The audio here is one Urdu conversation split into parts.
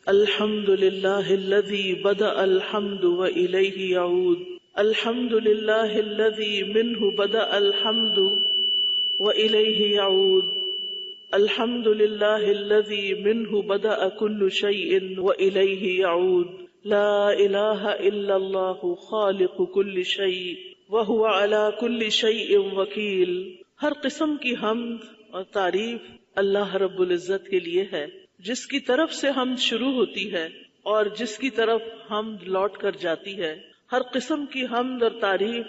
الحمد للہ الذی بدأ الحمد وإلیہ یعود، الحمد للہ الذی منہ بدأ الحمد وإلیہ یعود، الحمد للہ الذی منہ بدأ کل شیء وإلیہ یعود، لا الہ الا اللہ خالق کل شیء وہو علی کل شیء وکیل۔ ہر قسم کی حمد اور تعریف اللہ رب العزت کے لیے ہے، جس کی طرف سے حمد شروع ہوتی ہے اور جس کی طرف حمد لوٹ کر جاتی ہے۔ ہر قسم کی حمد اور تعریف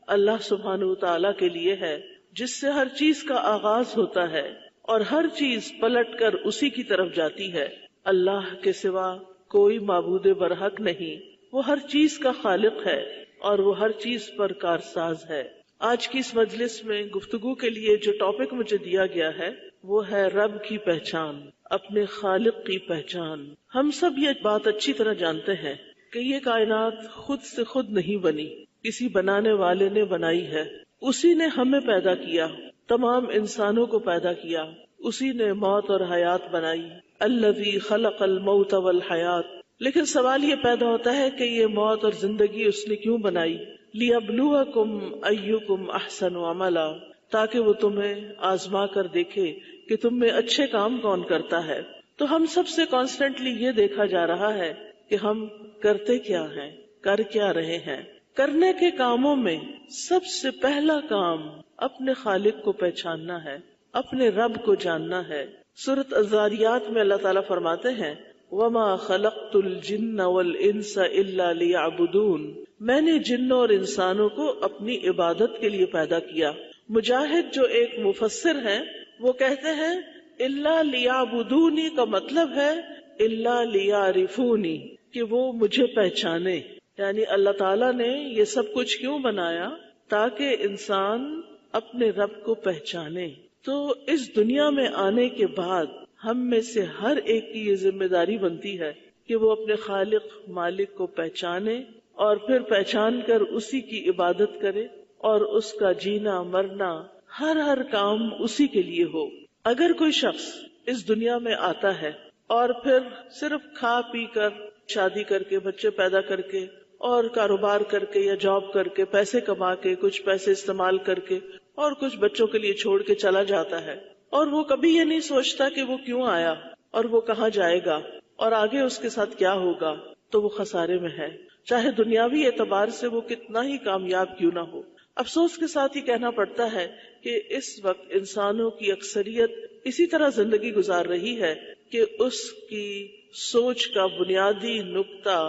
اللہ سبحانہ وتعالی کے لیے ہے، جس سے ہر چیز کا آغاز ہوتا ہے اور ہر چیز پلٹ کر اسی کی طرف جاتی ہے۔ اللہ کے سوا کوئی معبود برحق نہیں، وہ ہر چیز کا خالق ہے اور وہ ہر چیز پر کارساز ہے۔ آج کی اس مجلس میں گفتگو کے لیے جو ٹاپک مجھے دیا گیا ہے وہ ہے رب کی پہچان، اپنے خالق کی پہچان۔ ہم سب یہ بات اچھی طرح جانتے ہیں کہ یہ کائنات خود سے خود نہیں بنی، کسی بنانے والے نے بنائی ہے۔ اسی نے ہمیں پیدا کیا، تمام انسانوں کو پیدا کیا، اسی نے موت اور حیات بنائی۔ الذی خلق الموت والحیات۔ لیکن سوال یہ پیدا ہوتا ہے کہ یہ موت اور زندگی اس نے کیوں بنائی؟ لیبلوکم ایکم احسن عملا، تاکہ وہ تمہیں آزما کر دیکھے کہ تم میں اچھے کام کون کرتا ہے۔ تو ہم سب سے کانسٹنٹلی یہ دیکھا جا رہا ہے کہ ہم کرتے کیا ہیں، کر کیا رہے ہیں۔ کرنے کے کاموں میں سب سے پہلا کام اپنے خالق کو پہچاننا ہے، اپنے رب کو جاننا ہے۔ سورۃ الذاریات میں اللہ تعالیٰ فرماتے ہیں وَمَا خَلَقْتُ الْجِنَّ وَالْإِنسَ إِلَّا لِيَعْبُدُونَ، میں نے جنوں اور انسانوں کو اپنی عبادت کے لیے پیدا کیا۔ مجاہد جو ایک مفسر ہیں وہ کہتے ہیں الا لیعبدونی کا مطلب ہے الا لیعرفونی، کہ وہ مجھے پہچانے۔ یعنی اللہ تعالیٰ نے یہ سب کچھ کیوں بنایا؟ تاکہ انسان اپنے رب کو پہچانے۔ تو اس دنیا میں آنے کے بعد ہم میں سے ہر ایک کی یہ ذمہ داری بنتی ہے کہ وہ اپنے خالق مالک کو پہچانے اور پھر پہچان کر اسی کی عبادت کرے اور اس کا جینا مرنا ہر کام اسی کے لیے ہو۔ اگر کوئی شخص اس دنیا میں آتا ہے اور پھر صرف کھا پی کر، شادی کر کے، بچے پیدا کر کے اور کاروبار کر کے یا جاب کر کے، پیسے کما کے، کچھ پیسے استعمال کر کے اور کچھ بچوں کے لیے چھوڑ کے چلا جاتا ہے، اور وہ کبھی یہ نہیں سوچتا کہ وہ کیوں آیا اور وہ کہاں جائے گا اور آگے اس کے ساتھ کیا ہوگا، تو وہ خسارے میں ہے، چاہے دنیاوی اعتبار سے وہ کتنا ہی کامیاب کیوں نہ ہو۔ افسوس کے ساتھ یہ کہنا پڑتا ہے کہ اس وقت انسانوں کی اکثریت اسی طرح زندگی گزار رہی ہے کہ اس کی سوچ کا بنیادی نقطہ،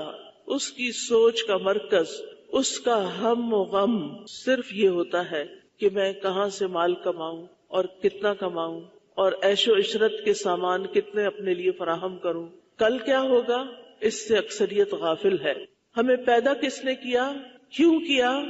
اس کی سوچ کا مرکز، اس کا ہم و غم صرف یہ ہوتا ہے کہ میں کہاں سے مال کماؤں اور کتنا کماؤں اور عیش و عشرت کے سامان کتنے اپنے لیے فراہم کروں، کل کیا ہوگا، اس سے اکثریت غافل ہے۔ ہمیں پیدا کس نے کیا، کیوں کیا،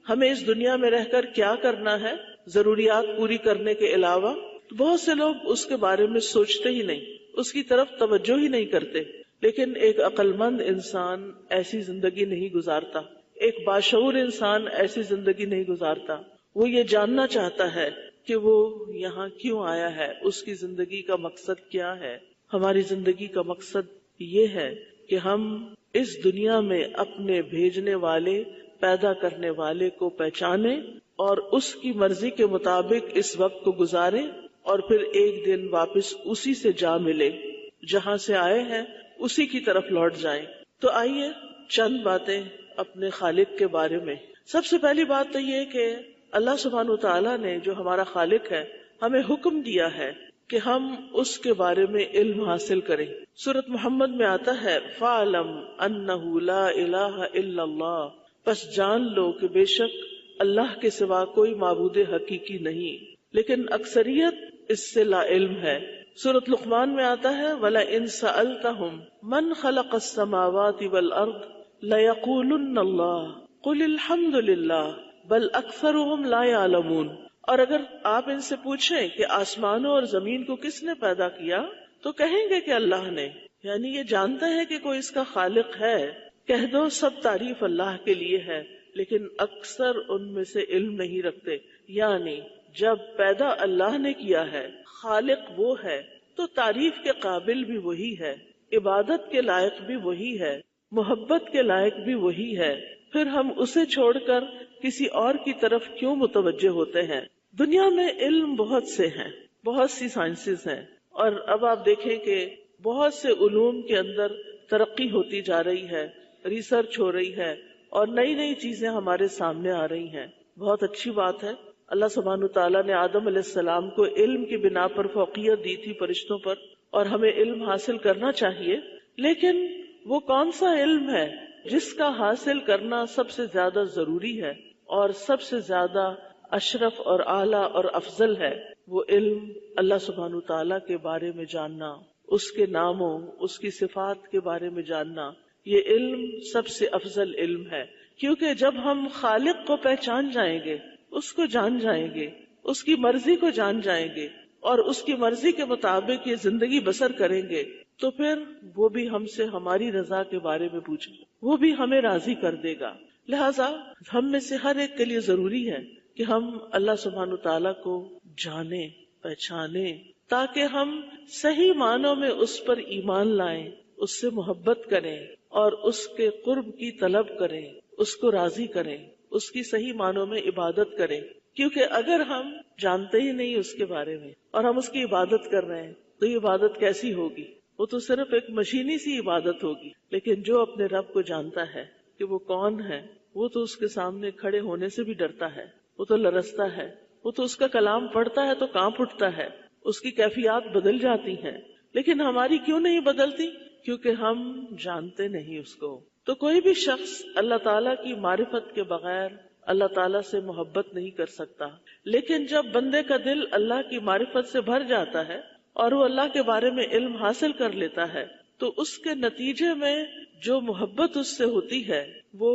ہمیں اس دنیا میں رہ کر کیا کرنا ہے ضروریات پوری کرنے کے علاوہ، تو بہت سے لوگ اس کے بارے میں سوچتے ہی نہیں، اس کی طرف توجہ ہی نہیں کرتے۔ لیکن ایک عقل مند انسان ایسی زندگی نہیں گزارتا، ایک باشعور انسان ایسی زندگی نہیں گزارتا۔ وہ یہ جاننا چاہتا ہے کہ وہ یہاں کیوں آیا ہے، اس کی زندگی کا مقصد کیا ہے۔ ہماری زندگی کا مقصد یہ ہے کہ ہم اس دنیا میں اپنے بھیجنے والے، پیدا کرنے والے کو پہچانیں اور اس کی مرضی کے مطابق اس وقت کو گزاریں اور پھر ایک دن واپس اسی سے جا ملے، جہاں سے آئے ہیں اسی کی طرف لوٹ جائیں۔ تو آئیے چند باتیں اپنے خالق کے بارے میں۔ سب سے پہلی بات تو یہ کہ اللہ سبحانہ وتعالیٰ نے جو ہمارا خالق ہے ہمیں حکم دیا ہے کہ ہم اس کے بارے میں علم حاصل کریں۔ سورۃ محمد میں آتا ہے فَاعْلَمْ أَنَّهُ لَا إِلَٰهَ إِلَّا اللَّهُ، پس جان لو کہ بے شک اللہ کے سوا کوئی معبود حقیقی نہیں، لیکن اکثریت اس سے لا علم ہے۔ سورۃ لقمان میں آتا ہے وَلَئِن سَأَلْتَهُمْ مَنْ خَلَقَ السَّمَاوَاتِ وَالْأَرْضِ لَيَقُولُنَّ اللَّهُ قُلِ الْحَمْدُ لِلَّهِ بَلْ أَكْثَرُهُمْ لَا يَعْلَمُونَ۔ اور اگر آپ ان سے پوچھیں کہ آسمانوں اور زمین کو کس نے پیدا کیا تو کہیں گے کہ اللہ نے، یعنی یہ جانتے ہیں کہ کوئی اس کا خالق ہے۔ کہہ دو سب تعریف اللہ کے لیے ہے، لیکن اکثر ان میں سے علم نہیں رکھتے۔ یعنی جب پیدا اللہ نے کیا ہے، خالق وہ ہے، تو تعریف کے قابل بھی وہی ہے۔ عبادت کے لائق بھی وہی ہے، محبت کے لائق بھی وہی ہے، پھر ہم اسے چھوڑ کر کسی اور کی طرف کیوں متوجہ ہوتے ہیں؟ دنیا میں علم بہت سے ہیں، بہت سی سائنسز ہیں، اور اب آپ دیکھیں کہ بہت سے علوم کے اندر ترقی ہوتی جا رہی ہے، ریسرچ ہو رہی ہے، اور نئی نئی چیزیں ہمارے سامنے آ رہی ہیں. بہت اچھی بات ہے. اللہ سبحانہ تعالیٰ نے آدم علیہ السلام کو علم کی بنا پر فوقیت دی تھی فرشتوں پر، اور ہمیں علم حاصل کرنا چاہیے. لیکن وہ کون سا علم ہے جس کا حاصل کرنا سب سے زیادہ ضروری ہے اور سب سے زیادہ اشرف اور اعلیٰ اور افضل ہے؟ وہ علم اللہ سبحانہ تعالیٰ کے بارے میں جاننا، اس کے ناموں، اس کی صفات کے بارے میں جاننا. یہ علم سب سے افضل علم ہے، کیونکہ جب ہم خالق کو پہچان جائیں گے، اس کو جان جائیں گے، اس کی مرضی کو جان جائیں گے اور اس کی مرضی کے مطابق یہ زندگی بسر کریں گے، تو پھر وہ بھی ہم سے ہماری رضا کے بارے میں پوچھیں، وہ بھی ہمیں راضی کر دے گا. لہٰذا ہم میں سے ہر ایک کے لیے ضروری ہے کہ ہم اللہ سبحانہ تعالیٰ کو جانیں، پہچانیں، تاکہ ہم صحیح معنوں میں اس پر ایمان لائیں، اس سے محبت کریں اور اس کے قرب کی طلب کریں، اس کو راضی کریں، اس کی صحیح معنوں میں عبادت کریں. کیونکہ اگر ہم جانتے ہی نہیں اس کے بارے میں اور ہم اس کی عبادت کر رہے ہیں تو یہ عبادت کیسی ہوگی؟ وہ تو صرف ایک مشینی سی عبادت ہوگی. لیکن جو اپنے رب کو جانتا ہے کہ وہ کون ہے، وہ تو اس کے سامنے کھڑے ہونے سے بھی ڈرتا ہے، وہ تو لرزتا ہے، وہ تو اس کا کلام پڑھتا ہے تو کانپ اٹھتا ہے، اس کی کیفیات بدل جاتی ہیں. لیکن ہماری کیوں نہیں بدلتی؟ کیونکہ ہم جانتے نہیں اس کو. تو کوئی بھی شخص اللہ تعالیٰ کی معرفت کے بغیر اللہ تعالیٰ سے محبت نہیں کر سکتا. لیکن جب بندے کا دل اللہ کی معرفت سے بھر جاتا ہے اور وہ اللہ کے بارے میں علم حاصل کر لیتا ہے تو اس کے نتیجے میں جو محبت اس سے ہوتی ہے وہ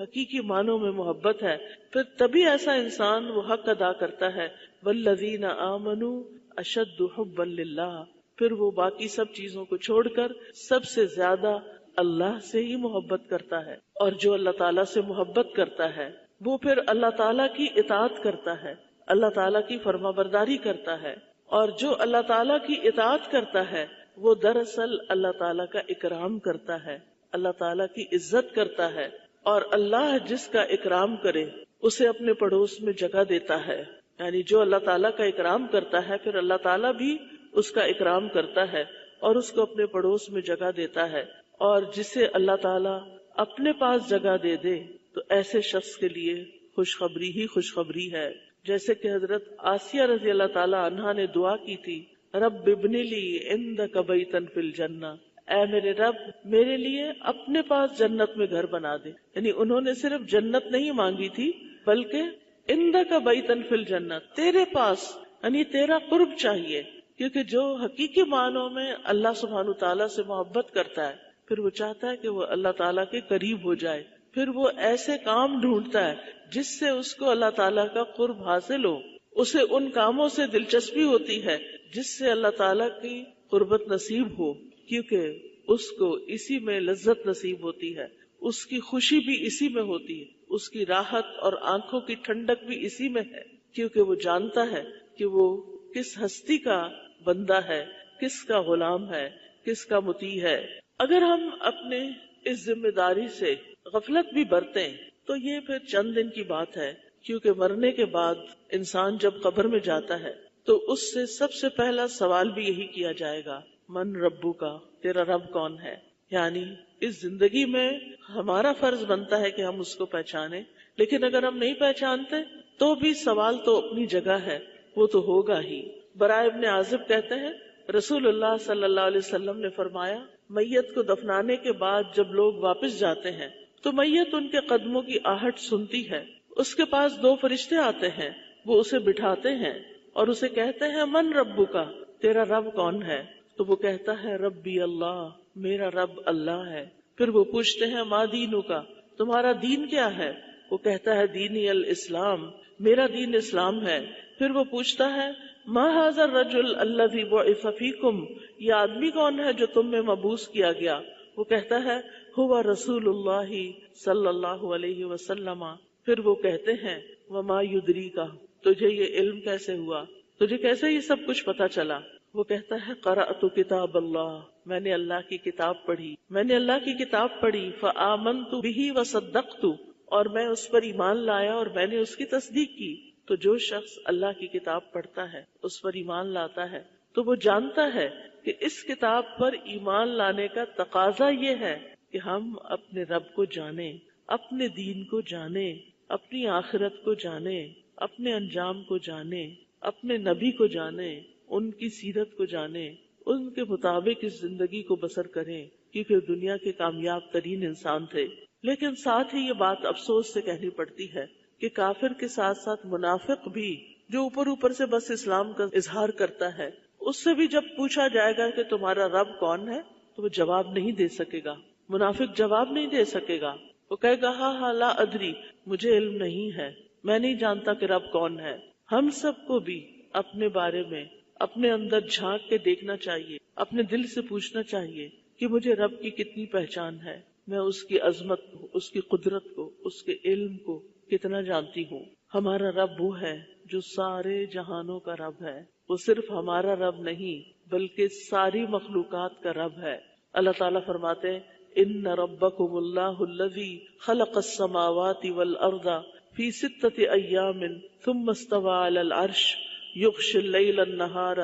حقیقی معنوں میں محبت ہے. پھر تبھی ایسا انسان وہ حق ادا کرتا ہے، والذین آمنوا اشد حبا للہ. پھر وہ باقی سب چیزوں کو چھوڑ کر سب سے زیادہ اللہ سے ہی محبت کرتا ہے. اور جو اللہ تعالیٰ سے محبت کرتا ہے وہ پھر اللہ تعالیٰ کی اطاعت کرتا ہے، اللہ تعالیٰ کی فرما برداری کرتا ہے. اور جو اللہ تعالیٰ کی اطاعت کرتا ہے وہ دراصل اللہ تعالیٰ کا اکرام کرتا ہے، اللہ تعالیٰ کی عزت کرتا ہے. اور اللہ جس کا اکرام کرے اسے اپنے پڑوس میں جگہ دیتا ہے. یعنی جو اللہ تعالیٰ کا اکرام کرتا ہے پھر اللہ تعالیٰ بھی اس کا اکرام کرتا ہے اور اس کو اپنے پڑوس میں جگہ دیتا ہے. اور جسے اللہ تعالیٰ اپنے پاس جگہ دے دے تو ایسے شخص کے لیے خوشخبری ہی خوشخبری ہے. جیسے کہ حضرت آسیہ رضی اللہ تعالیٰ عنہا نے دعا کی تھی، رب ابن لی عندک بیتا فی الجنہ، اے میرے رب میرے لیے اپنے پاس جنت میں گھر بنا دے. یعنی انہوں نے صرف جنت نہیں مانگی تھی بلکہ عندک بیتا فی الجنہ، تیرے پاس، یعنی تیرا قرب چاہیے. کیونکہ جو حقیقی معنوں میں اللہ سبحانہ تعالیٰ سے محبت کرتا ہے پھر وہ چاہتا ہے کہ وہ اللہ تعالیٰ کے قریب ہو جائے. پھر وہ ایسے کام ڈھونڈتا ہے جس سے اس کو اللہ تعالیٰ کا قرب حاصل ہو. اسے ان کاموں سے دلچسپی ہوتی ہے جس سے اللہ تعالیٰ کی قربت نصیب ہو، کیونکہ اس کو اسی میں لذت نصیب ہوتی ہے، اس کی خوشی بھی اسی میں ہوتی ہے، اس کی راحت اور آنکھوں کی ٹھنڈک بھی اسی میں ہے. کیونکہ وہ جانتا ہے کہ وہ کس ہستی کا بندہ ہے، کس کا غلام ہے، کس کا مطیع ہے. اگر ہم اپنے اس ذمہ داری سے غفلت بھی برتیں تو یہ پھر چند دن کی بات ہے. کیونکہ مرنے کے بعد انسان جب قبر میں جاتا ہے تو اس سے سب سے پہلا سوال بھی یہی کیا جائے گا، من ربو کا، تیرا رب کون ہے. یعنی اس زندگی میں ہمارا فرض بنتا ہے کہ ہم اس کو پہچانیں، لیکن اگر ہم نہیں پہچانتے تو بھی سوال تو اپنی جگہ ہے، وہ تو ہوگا ہی. برائے ابن عازب کہتے ہیں رسول اللہ صلی اللہ علیہ وسلم نے فرمایا، میت کو دفنانے کے بعد جب لوگ واپس جاتے ہیں تو میت ان کے قدموں کی آہٹ سنتی ہے. اس کے پاس 2 فرشتے آتے ہیں، وہ اسے بٹھاتے ہیں اور اسے کہتے ہیں، من ربو کا، تیرا رب کون ہے. تو وہ کہتا ہے، ربی اللہ، میرا رب اللہ ہے. پھر وہ پوچھتے ہیں، ما دینو کا، تمہارا دین کیا ہے. وہ کہتا ہے، دینی الاسلام، میرا دین اسلام ہے. پھر وہ پوچھتا ہے، ما ھذا الرجل الذی بعث فیکم، یہ آدمی کون ہے جو تم میں مبعوث کیا گیا. وہ کہتا ہے، ہوا رسول اللہ صلی اللہ علیہ وسلم. پھر وہ کہتے ہیں، وما یدریک، تجھے یہ علم کیسے ہوا، تجھے کیسے یہ سب کچھ پتا چلا. وہ کہتا ہے قرأت کتاب اللہ، میں نے اللہ کی کتاب پڑھی، میں نے اللہ کی کتاب پڑھی، فآمنت بہ وصدقت، اور میں اس پر ایمان لایا اور میں نے اس کی تصدیق کی۔ تو جو شخص اللہ کی کتاب پڑھتا ہے، اس پر ایمان لاتا ہے، تو وہ جانتا ہے کہ اس کتاب پر ایمان لانے کا تقاضا یہ ہے کہ ہم اپنے رب کو جانیں، اپنے دین کو جانیں، اپنی آخرت کو جانیں، اپنے انجام کو جانیں، اپنے نبی کو جانیں، ان کی سیرت کو جانیں، ان کے مطابق اس زندگی کو بسر کریں، کیونکہ دنیا کے کامیاب ترین انسان تھے۔ لیکن ساتھ ہی یہ بات افسوس سے کہنی پڑتی ہے کہ کافر کے ساتھ ساتھ منافق بھی، جو اوپر اوپر سے بس اسلام کا اظہار کرتا ہے، اس سے بھی جب پوچھا جائے گا کہ تمہارا رب کون ہے تو وہ جواب نہیں دے سکے گا۔ منافق جواب نہیں دے سکے گا، وہ کہے گا ہاں ہاں لا ادری، مجھے علم نہیں ہے، میں نہیں جانتا کہ رب کون ہے۔ ہم سب کو بھی اپنے بارے میں اپنے اندر جھانک کے دیکھنا چاہیے، اپنے دل سے پوچھنا چاہیے کہ مجھے رب کی کتنی پہچان ہے، میں اس کی عظمت کو، اس کی قدرت کو، اس کے علم کو کتنا جانتی ہوں۔ ہمارا رب وہ ہے جو سارے جہانوں کا رب ہے، وہ صرف ہمارا رب نہیں بلکہ ساری مخلوقات کا رب ہے۔ اللہ تعالیٰ فرماتے ہیں ان ربکم اللہ الذی خلق السماوات والارض فی 6 ایام ثم استوى علی العرش یغشی اللیل النہار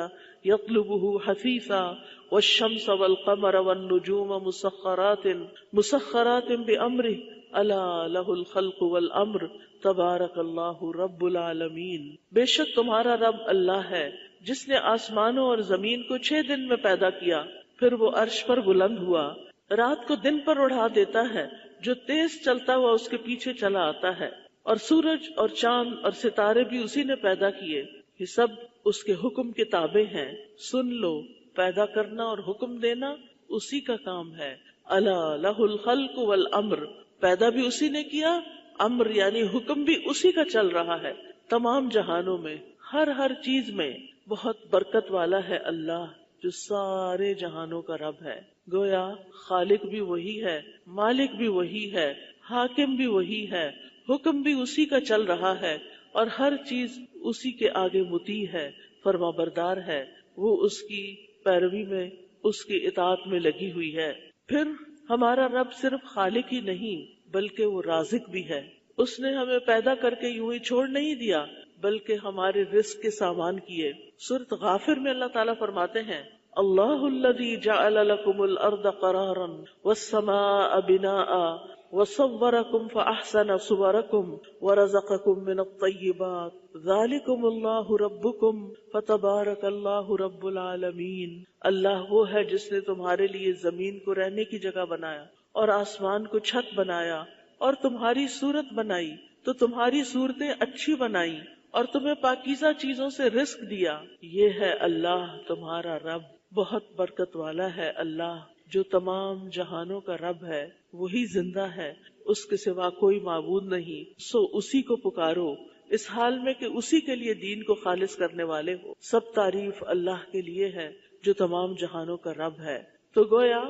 یطلبہ حثیثا والشمس والقمر والنجوم مسخرات بامرہ الا لہ الخلق والامر تبارک اللہ رب العالمین۔ بے شک تمہارا رب اللہ ہے جس نے آسمانوں اور زمین کو 6 دن میں پیدا کیا، پھر وہ عرش پر بلند ہوا، رات کو دن پر اڑا دیتا ہے، جو تیز چلتا ہوا اس کے پیچھے چلا آتا ہے، اور سورج اور چاند اور ستارے بھی اسی نے پیدا کیے، یہ سب اس کے حکم کے تابع ہیں۔ سن لو، پیدا کرنا اور حکم دینا اسی کا کام ہے۔ الا لہ الخلق والامر، پیدا بھی اسی نے کیا، امر یعنی حکم بھی اسی کا چل رہا ہے۔ تمام جہانوں میں ہر چیز میں بہت برکت والا ہے اللہ، جو سارے جہانوں کا رب ہے۔ گویا خالق بھی وہی ہے، مالک بھی وہی ہے، حاکم بھی وہی ہے، حکم بھی اسی کا چل رہا ہے، اور ہر چیز اسی کے آگے مطیع ہے، فرما بردار ہے، وہ اس کی پیروی میں، اس کی اطاعت میں لگی ہوئی ہے۔ پھر ہمارا رب صرف خالق ہی نہیں بلکہ وہ رازق بھی ہے۔ اس نے ہمیں پیدا کر کے یوں ہی چھوڑ نہیں دیا بلکہ ہمارے رزق کے سامان کیے۔ سورۃ غافر میں اللہ تعالیٰ فرماتے ہیں اللہ الذی جعل لکم الارض قرارا والسماء بناء وصورکم فاحسن صورکم ورزقکم من الطیبات ذالکم اللہ ربکم فتبارک اللہ رب العالمین۔ اللہ وہ ہے جس نے تمہارے لیے زمین کو رہنے کی جگہ بنایا اور آسمان کو چھت بنایا اور تمہاری صورت بنائی تو تمہاری صورتیں اچھی بنائی اور تمہیں پاکیزہ چیزوں سے رزق دیا۔ یہ ہے اللہ تمہارا رب، بہت برکت والا ہے اللہ جو تمام جہانوں کا رب ہے، وہی زندہ ہے، اس کے سوا کوئی معبود نہیں، سو اسی کو پکارو اس حال میں کہ اسی کے لیے دین کو خالص کرنے والے ہو۔ سب تعریف اللہ کے لیے ہے جو تمام جہانوں کا رب ہے۔ تو گویا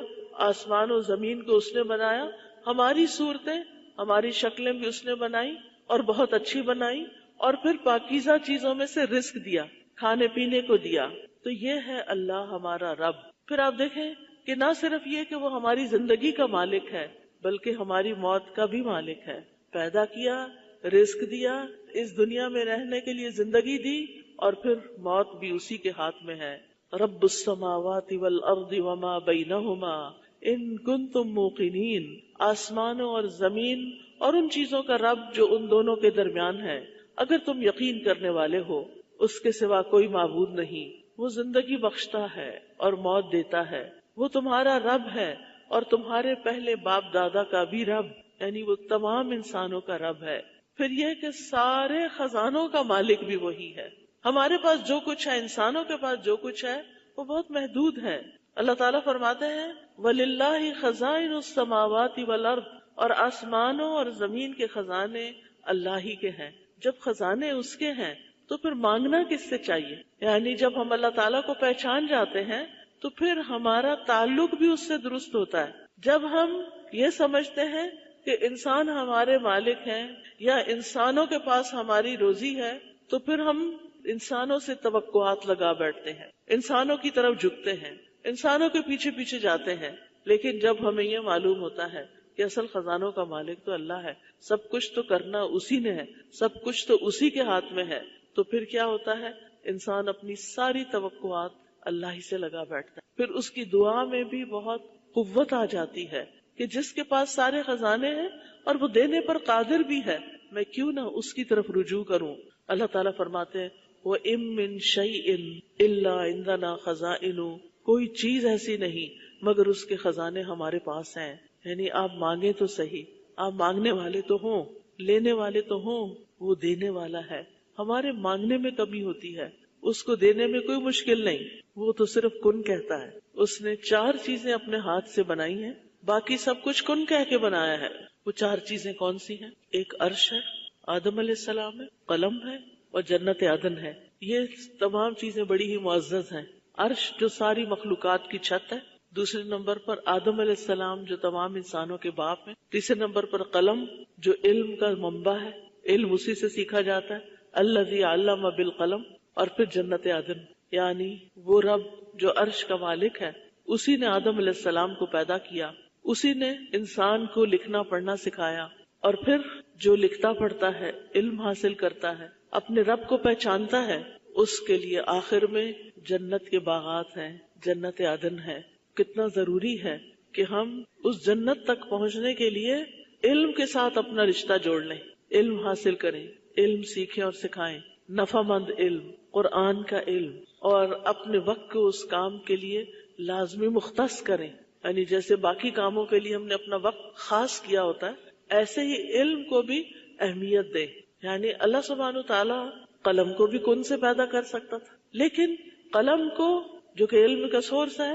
آسمان و زمین کو اس نے بنایا، ہماری صورتیں، ہماری شکلیں بھی اس نے بنائی اور بہت اچھی بنائی، اور پھر پاکیزہ چیزوں میں سے رزق دیا، کھانے پینے کو دیا۔ تو یہ ہے اللہ ہمارا رب۔ پھر آپ دیکھیں کہ نہ صرف یہ کہ وہ ہماری زندگی کا مالک ہے بلکہ ہماری موت کا بھی مالک ہے۔ پیدا کیا، رزق دیا، اس دنیا میں رہنے کے لیے زندگی دی، اور پھر موت بھی اسی کے ہاتھ میں ہے۔ رب السماوات والارض وما بینہما ان کنتم موقنین، آسمانوں اور زمین اور ان چیزوں کا رب جو ان دونوں کے درمیان ہے، اگر تم یقین کرنے والے ہو، اس کے سوا کوئی معبود نہیں۔ وہ زندگی بخشتا ہے اور موت دیتا ہے، وہ تمہارا رب ہے اور تمہارے پہلے باپ دادا کا بھی رب، یعنی وہ تمام انسانوں کا رب ہے۔ پھر یہ کہ سارے خزانوں کا مالک بھی وہی ہے۔ ہمارے پاس جو کچھ ہے، انسانوں کے پاس جو کچھ ہے، وہ بہت محدود ہے۔ اللہ تعالیٰ فرماتے ہیں وَلِلَّهِ خَزَائِنُ السَّمَاوَاتِ وَالْأَرْضِ، اور آسمانوں اور زمین کے خزانے اللہ ہی کے ہیں۔ جب خزانے اس کے ہیں تو پھر مانگنا کس سے چاہیے؟ یعنی جب ہم اللہ تعالیٰ کو پہچان جاتے ہیں تو پھر ہمارا تعلق بھی اس سے درست ہوتا ہے۔ جب ہم یہ سمجھتے ہیں کہ انسان ہمارے مالک ہیں یا انسانوں کے پاس ہماری روزی ہے، تو پھر ہم انسانوں سے توقعات لگا بیٹھتے ہیں، انسانوں کی طرف جھکتے ہیں، انسانوں کے پیچھے پیچھے جاتے ہیں، لیکن جب ہمیں یہ معلوم ہوتا ہے کہ اصل خزانوں کا مالک تو اللہ ہے، سب کچھ تو کرنا اسی نے ہے، سب کچھ تو اسی کے ہاتھ میں ہے، تو پھر کیا ہوتا ہے؟ انسان اپنی ساری توقعات اللہ ہی سے لگا بیٹھتا ہے. پھر اس کی دعا میں بھی بہت قوت آ جاتی ہے کہ جس کے پاس سارے خزانے ہیں اور وہ دینے پر قادر بھی ہے، میں کیوں نہ اس کی طرف رجوع کروں. اللہ تعالیٰ فرماتے ہیں وَإِن مِّن شَيْءٍ إِلَّا عِندَنَا خَزَائِنُهُ، کوئی چیز ایسی نہیں مگر اس کے خزانے ہمارے پاس ہیں. یعنی آپ مانگیں تو صحیح، آپ مانگنے والے تو ہوں، لینے والے تو ہوں، وہ دینے والا ہے. ہمارے مانگنے میں کمی ہوتی ہے، اس کو دینے میں کوئی مشکل نہیں. وہ تو صرف کن کہتا ہے. اس نے 4 چیزیں اپنے ہاتھ سے بنائی ہیں، باقی سب کچھ کن کہہ کے بنایا ہے. وہ 4 چیزیں کون سی ہیں؟ ایک عرش ہے، آدم علیہ السلام ہے، قلم ہے اور جنت عدن ہے. یہ تمام چیزیں بڑی ہی معزز ہیں. عرش جو ساری مخلوقات کی چھت ہے، دوسرے نمبر پر آدم علیہ السلام جو تمام انسانوں کے باپ ہیں، تیسرے نمبر پر قلم جو علم کا منبع ہے، علم اسی سے سیکھا جاتا ہے، الذی علم بالقلم، اور پھر جنت عدن یعنی وہ رب جو عرش کا مالک ہے، اسی نے آدم علیہ السلام کو پیدا کیا، اسی نے انسان کو لکھنا پڑھنا سکھایا، اور پھر جو لکھتا پڑھتا ہے، علم حاصل کرتا ہے، اپنے رب کو پہچانتا ہے، اس کے لیے آخر میں جنت کے باغات ہیں، جنت عدن ہے. کتنا ضروری ہے کہ ہم اس جنت تک پہنچنے کے لیے علم کے ساتھ اپنا رشتہ جوڑ لیں، علم حاصل کریں، علم سیکھیں اور سکھائیں، نفع مند علم، قرآن کا علم، اور اپنے وقت کو اس کام کے لیے لازمی مختص کریں. یعنی جیسے باقی کاموں کے لیے ہم نے اپنا وقت خاص کیا ہوتا ہے، ایسے ہی علم کو بھی اہمیت دیں. یعنی اللہ سبحانہ وتعالیٰ قلم کو بھی کن سے پیدا کر سکتا تھا، لیکن قلم کو جو کہ علم کا سورس ہے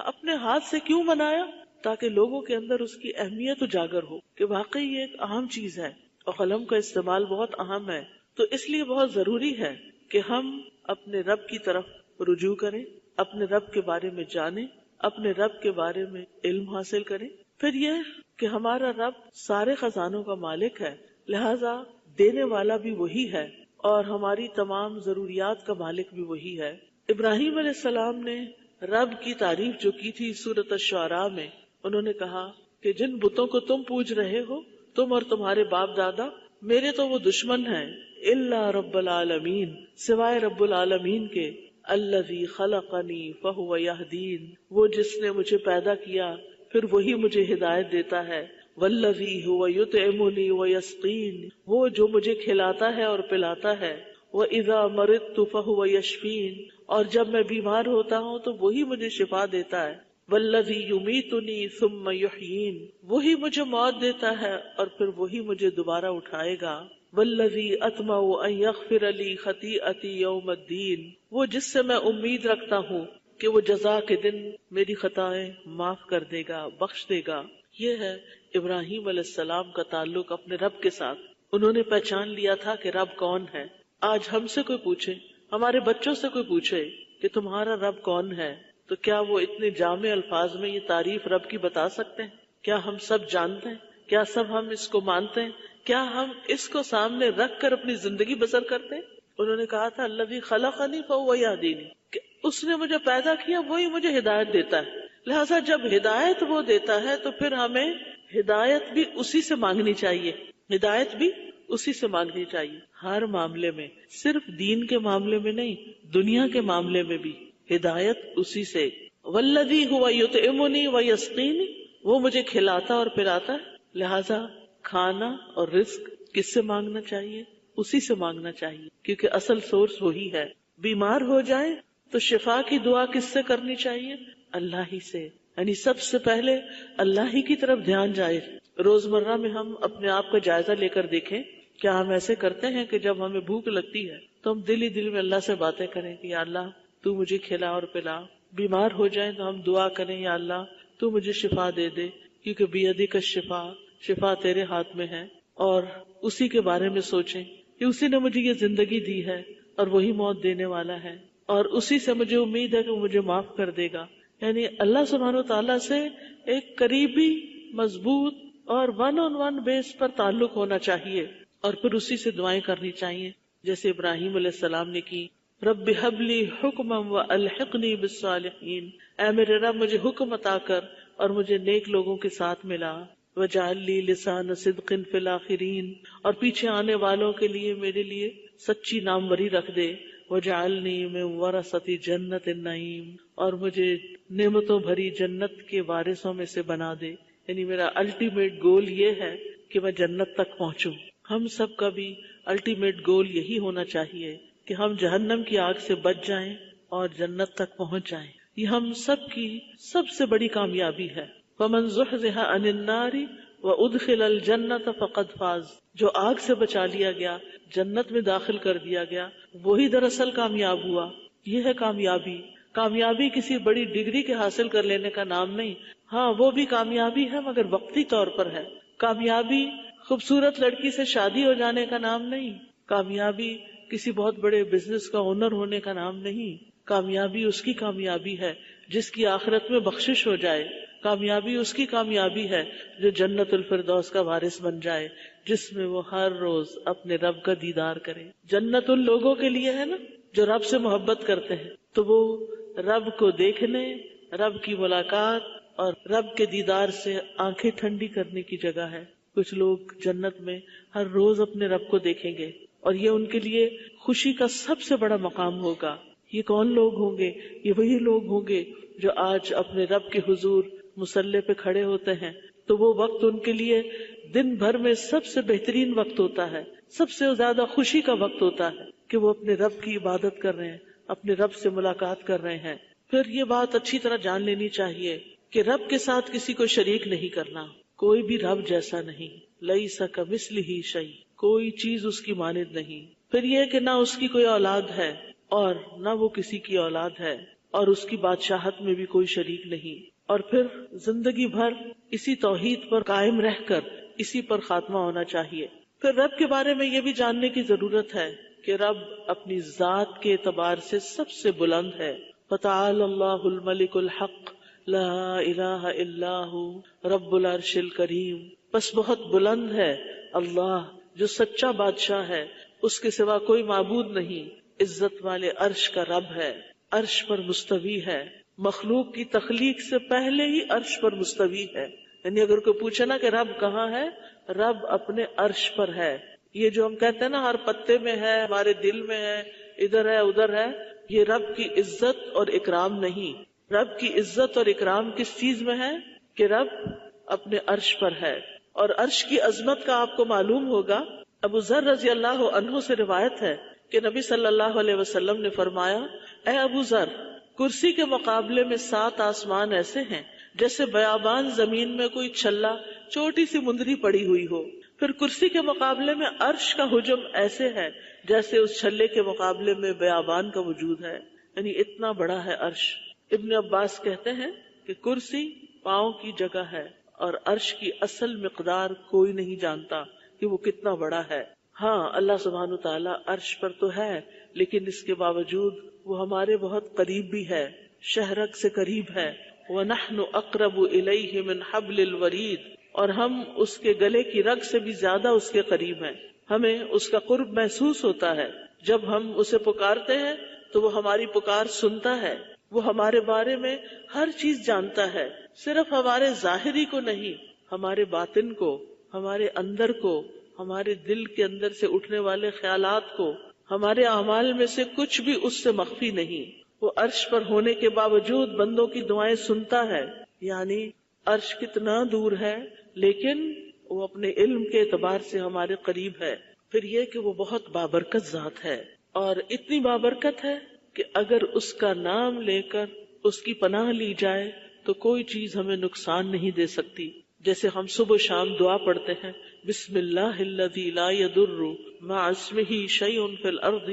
اپنے ہاتھ سے کیوں بنایا؟ تاکہ لوگوں کے اندر اس کی اہمیت اجاگر ہو کہ واقعی یہ ایک اہم چیز ہے اور قلم کا استعمال بہت اہم ہے. تو اس لیے بہت ضروری ہے کہ ہم اپنے رب کی طرف رجوع کریں، اپنے رب کے بارے میں جانیں، اپنے رب کے بارے میں علم حاصل کریں. پھر یہ کہ ہمارا رب سارے خزانوں کا مالک ہے، لہذا دینے والا بھی وہی ہے اور ہماری تمام ضروریات کا مالک بھی وہی ہے. ابراہیم علیہ السلام نے رب کی تعریف جو کی تھی سورۃ الشعراء میں، انہوں نے کہا کہ جن بتوں کو تم پوج رہے ہو، تم اور تمہارے باپ دادا، میرے تو وہ دشمن ہیں، الا رب العالمین، سوائے رب العالمین کے، الذی خلقنی فہو یہدین، وہ جس نے مجھے پیدا کیا پھر وہی مجھے ہدایت دیتا ہے، والذی هو یطعمنی ویسقین، وہ جو مجھے کھلاتا ہے اور پلاتا ہے، وَإِذَا مَرِضْتُ فَهُوَ يَشْفِينِ، اور جب میں بیمار ہوتا ہوں تو وہی مجھے شفا دیتا ہے، وَالَّذِي يُمِيتُنِي ثُمَّ يُحْيِينِ، وہی مجھے موت دیتا ہے اور پھر وہی مجھے دوبارہ اٹھائے گا، وَالَّذِي أَطْمَعُ أَن يَغْفِرَ لِي خَطِيئَتِي يَوْمَ الدِّينِ، وہ جس سے میں امید رکھتا ہوں کہ وہ جزا کے دن میری خطائیں معاف کر دے گا، بخش دے گا. یہ ہے ابراہیم علیہ السلام کا تعلق اپنے رب کے ساتھ. انہوں نے پہچان لیا تھا کہ رب کون ہے. آج ہم سے کوئی پوچھے، ہمارے بچوں سے کوئی پوچھے کہ تمہارا رب کون ہے، تو کیا وہ اتنے جامع الفاظ میں یہ تعریف رب کی بتا سکتے ہیں؟ کیا ہم سب جانتے ہیں؟ کیا سب ہم اس کو مانتے ہیں؟ کیا ہم اس کو سامنے رکھ کر اپنی زندگی بسر کرتے ہیں؟ انہوں نے کہا تھا الذی خلقنی فہو یہدینی، کہ اس نے مجھے پیدا کیا وہی مجھے ہدایت دیتا ہے. لہٰذا جب ہدایت وہ دیتا ہے تو پھر ہمیں ہدایت بھی اسی سے مانگنی چاہیے، ہدایت بھی اسی سے مانگنی چاہیے ہر معاملے میں، صرف دین کے معاملے میں نہیں، دنیا کے معاملے میں بھی ہدایت اسی سے. والذی هو یطعمنی ویسقینی، وہ مجھے کھلاتا اور پلاتا ہے. لہذا کھانا اور رزق کس سے مانگنا چاہیے؟ اسی سے مانگنا چاہیے، کیونکہ اصل سورس وہی ہے. بیمار ہو جائیں تو شفا کی دعا کس سے کرنی چاہیے؟ اللہ ہی سے. یعنی سب سے پہلے اللہ ہی کی طرف دھیان جائے. روزمرہ میں ہم اپنے آپ کا جائزہ لے کر دیکھیں، کیا ہم ایسے کرتے ہیں کہ جب ہمیں بھوک لگتی ہے تو ہم دل ہی دل میں اللہ سے باتیں کریں کہ یا اللہ تو مجھے کھلا اور پلا. بیمار ہو جائیں تو ہم دعا کریں یا اللہ تو مجھے شفا دے دے، کیونکہ بیدک الشفا، شفا تیرے ہاتھ میں ہے. اور اسی کے بارے میں سوچیں کہ اسی نے مجھے یہ زندگی دی ہے اور وہی موت دینے والا ہے، اور اسی سے مجھے امید ہے کہ وہ مجھے معاف کر دے گا. یعنی اللہ سبحانہ وتعالیٰ سے ایک قریبی، مضبوط اور ون آن ون بیس پر تعلق ہونا چاہیے، اور پھر اسی سے دعائیں کرنی چاہیے. جیسے ابراہیم علیہ السلام نے کی، رب ہب لی حکما والحقنی بالصالحین، اے میرے رب مجھے حکم عطا کر اور مجھے نیک لوگوں کے ساتھ ملا، وجعل لی لسان صدق فی الاخرین، اور پیچھے آنے والوں کے لیے میرے لیے سچی ناموری رکھ دے، وجعلنی من ورثۃ جنت النعیم، اور مجھے نعمتوں بھری جنت کے وارثوں میں سے بنا دے، یعنی میرا الٹیمیٹ گول یہ ہے کہ میں جنت تک پہنچوں۔ ہم سب کا بھی الٹیمیٹ گول یہی ہونا چاہیے کہ ہم جہنم کی آگ سے بچ جائیں اور جنت تک پہنچ جائیں، یہ ہم سب کی سب سے بڑی کامیابی ہے۔ فَمَنْ زُحْزِحَ عَنِ النَّارِ وَأُدْخِلَ الْجَنَّةَ فَقَدْ فَازَ، جو آگ سے بچا لیا گیا، جنت میں داخل کر دیا گیا، وہی دراصل کامیاب ہوا۔ یہ ہے کامیابی۔ کامیابی کسی بڑی ڈگری کے حاصل کر لینے کا نام نہیں، ہاں وہ بھی کامیابی ہے مگر وقتی طور پر ہے۔ کامیابی خوبصورت لڑکی سے شادی ہو جانے کا نام نہیں، کامیابی کسی بہت بڑے بزنس کا اونر ہونے کا نام نہیں۔ کامیابی اس کی کامیابی ہے جس کی آخرت میں بخشش ہو جائے، کامیابی اس کی کامیابی ہے جو جنت الفردوس کا وارث بن جائے، جس میں وہ ہر روز اپنے رب کا دیدار کرے۔ جنت ان لوگوں کے لیے ہے نا جو رب سے محبت کرتے ہیں، تو وہ رب کو دیکھنے، رب کی ملاقات اور رب کے دیدار سے آنکھیں ٹھنڈی کرنے کی جگہ ہے۔ کچھ لوگ جنت میں ہر روز اپنے رب کو دیکھیں گے اور یہ ان کے لیے خوشی کا سب سے بڑا مقام ہوگا۔ یہ کون لوگ ہوں گے؟ یہ وہی لوگ ہوں گے جو آج اپنے رب کے حضور مصلی پہ کھڑے ہوتے ہیں، تو وہ وقت ان کے لیے دن بھر میں سب سے بہترین وقت ہوتا ہے، سب سے زیادہ خوشی کا وقت ہوتا ہے کہ وہ اپنے رب کی عبادت کر رہے ہیں، اپنے رب سے ملاقات کر رہے ہیں۔ پھر یہ بات اچھی طرح جان لینی چاہیے کہ رب کے ساتھ کسی کو شریک نہیں کرنا، کوئی بھی رب جیسا نہیں، لیس کمثلہ شیء، کوئی چیز اس کی مانند نہیں۔ پھر یہ کہ نہ اس کی کوئی اولاد ہے اور نہ وہ کسی کی اولاد ہے، اور اس کی بادشاہت میں بھی کوئی شریک نہیں، اور پھر زندگی بھر اسی توحید پر قائم رہ کر اسی پر خاتمہ ہونا چاہیے۔ پھر رب کے بارے میں یہ بھی جاننے کی ضرورت ہے کہ رب اپنی ذات کے اعتبار سے سب سے بلند ہے۔ فتعال اللہ الملک الحق لا الہ الا ہو رب العرش الکریم، بس بہت بلند ہے اللہ جو سچا بادشاہ ہے، اس کے سوا کوئی معبود نہیں، عزت والے عرش کا رب ہے، عرش پر مستوی ہے، مخلوق کی تخلیق سے پہلے ہی عرش پر مستوی ہے۔ یعنی اگر کوئی پوچھے نا کہ رب کہاں ہے، رب اپنے عرش پر ہے۔ یہ جو ہم کہتے ہیں نا ہر پتے میں ہے، ہمارے دل میں ہے، ادھر ہے ادھر ہے، یہ رب کی عزت اور اکرام نہیں۔ رب کی عزت اور اکرام کس چیز میں ہے کہ رب اپنے عرش پر ہے، اور عرش کی عظمت کا آپ کو معلوم ہوگا۔ ابو ذر رضی اللہ عنہ سے روایت ہے کہ نبی صلی اللہ علیہ وسلم نے فرمایا، اے ابو ذر، کرسی کے مقابلے میں 7 آسمان ایسے ہیں جیسے بیابان زمین میں کوئی چھلا چھوٹی سی مندری پڑی ہوئی ہو، پھر کرسی کے مقابلے میں عرش کا حجم ایسے ہے جیسے اس چھلے کے مقابلے میں بیابان کا وجود ہے، یعنی اتنا بڑا ہے عرش۔ ابن عباس کہتے ہیں کہ کرسی پاؤں کی جگہ ہے اور عرش کی اصل مقدار کوئی نہیں جانتا کہ وہ کتنا بڑا ہے۔ ہاں اللہ سبحانہ وتعالی عرش پر تو ہے، لیکن اس کے باوجود وہ ہمارے بہت قریب بھی ہے، شہرک سے قریب ہے۔ وَنَحْنُ أَقْرَبُ إِلَيْهِ مِنْ حَبْلِ الْوَرِيدِ، اور ہم اس کے گلے کی رگ سے بھی زیادہ اس کے قریب ہیں، ہمیں اس کا قرب محسوس ہوتا ہے۔ جب ہم اسے پکارتے ہیں تو وہ ہماری پکار سنتا ہے، وہ ہمارے بارے میں ہر چیز جانتا ہے، صرف ہمارے ظاہری کو نہیں، ہمارے باطن کو، ہمارے اندر کو، ہمارے دل کے اندر سے اٹھنے والے خیالات کو، ہمارے اعمال میں سے کچھ بھی اس سے مخفی نہیں۔ وہ عرش پر ہونے کے باوجود بندوں کی دعائیں سنتا ہے، یعنی عرش کتنا دور ہے لیکن وہ اپنے علم کے اعتبار سے ہمارے قریب ہے۔ پھر یہ کہ وہ بہت بابرکت ذات ہے، اور اتنی بابرکت ہے کہ اگر اس کا نام لے کر اس کی پناہ لی جائے تو کوئی چیز ہمیں نقصان نہیں دے سکتی۔ جیسے ہم صبح شام دعا پڑھتے ہیں، بسم اللہ الذی لا یضر مع اسمہ شیء فی الارض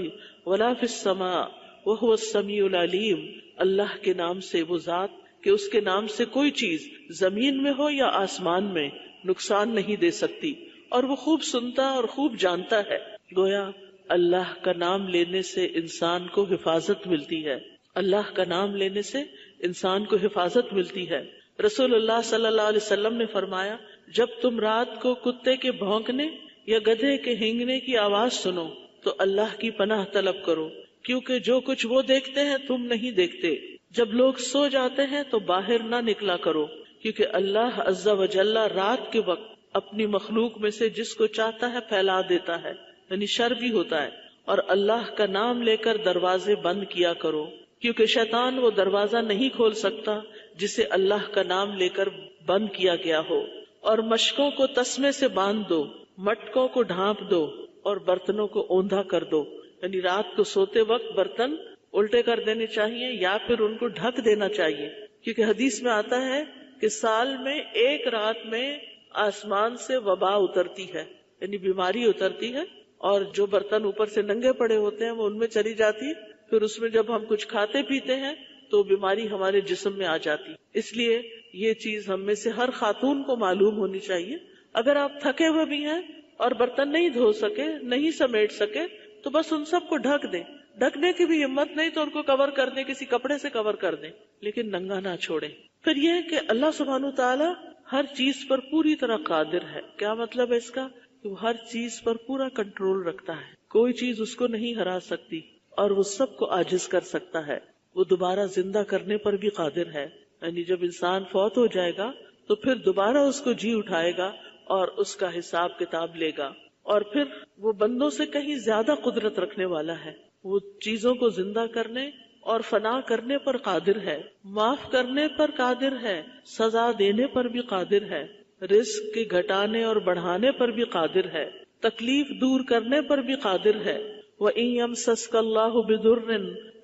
ولا فی السماء وہو السمیع العلیم، اللہ کے نام سے، وہ ذات کہ اس کے نام سے کوئی چیز زمین میں ہو یا آسمان میں نقصان نہیں دے سکتی، اور وہ خوب سنتا اور خوب جانتا ہے۔ گویا اللہ کا نام لینے سے انسان کو حفاظت ملتی ہے، اللہ کا نام لینے سے انسان کو حفاظت ملتی ہے۔ رسول اللہ صلی اللہ علیہ وسلم نے فرمایا، جب تم رات کو کتے کے بھونکنے یا گدھے کے ہینگنے کی آواز سنو تو اللہ کی پناہ طلب کرو، کیونکہ جو کچھ وہ دیکھتے ہیں تم نہیں دیکھتے۔ جب لوگ سو جاتے ہیں تو باہر نہ نکلا کرو، کیونکہ اللہ عز و جل رات کے وقت اپنی مخلوق میں سے جس کو چاہتا ہے پھیلا دیتا ہے، یعنی شر بھی ہوتا ہے۔ اور اللہ کا نام لے کر دروازے بند کیا کرو، کیونکہ شیطان وہ دروازہ نہیں کھول سکتا جسے اللہ کا نام لے کر بند کیا گیا ہو۔ اور مشکوں کو تسمے سے باندھ دو، مٹکوں کو ڈھانپ دو اور برتنوں کو اوندھا کر دو، یعنی رات کو سوتے وقت برتن الٹے کر دینے چاہیے یا پھر ان کو ڈھک دینا چاہیے، کیونکہ حدیث میں آتا ہے کہ سال میں ایک رات میں آسمان سے وبا اترتی ہے، یعنی بیماری اترتی ہے، اور جو برتن اوپر سے ننگے پڑے ہوتے ہیں وہ ان میں چلی جاتی ہے، پھر اس میں جب ہم کچھ کھاتے پیتے ہیں تو بیماری ہمارے جسم میں آ جاتی۔ اس لیے یہ چیز ہم میں سے ہر خاتون کو معلوم ہونی چاہیے۔ اگر آپ تھکے ہوئے بھی ہیں اور برتن نہیں دھو سکے، نہیں سمیٹ سکے، تو بس ان سب کو ڈھک دیں۔ ڈھکنے کی بھی ہمت نہیں تو ان کو کور کر دیں، کسی کپڑے سے کور کر دیں، لیکن ننگا نہ چھوڑیں۔ پھر یہ کہ اللہ سبحانہ تعالیٰ ہر چیز پر پوری طرح قادر ہے۔ کیا مطلب ہے اس کا؟ کہ وہ ہر چیز پر پورا کنٹرول رکھتا ہے، کوئی چیز اس کو نہیں ہرا سکتی، اور وہ سب کو عاجز کر سکتا ہے۔ وہ دوبارہ زندہ کرنے پر بھی قادر ہے، یعنی جب انسان فوت ہو جائے گا تو پھر دوبارہ اس کو جی اٹھائے گا اور اس کا حساب کتاب لے گا۔ اور پھر وہ بندوں سے کہیں زیادہ قدرت رکھنے والا ہے، وہ چیزوں کو زندہ کرنے اور فنا کرنے پر قادر ہے، معاف کرنے پر قادر ہے، سزا دینے پر بھی قادر ہے، رزق کے گھٹانے اور بڑھانے پر بھی قادر ہے، تکلیف دور کرنے پر بھی قادر ہے۔ وَإِن يَمْسَسْكَ اللَّهُ بِضُرٍّ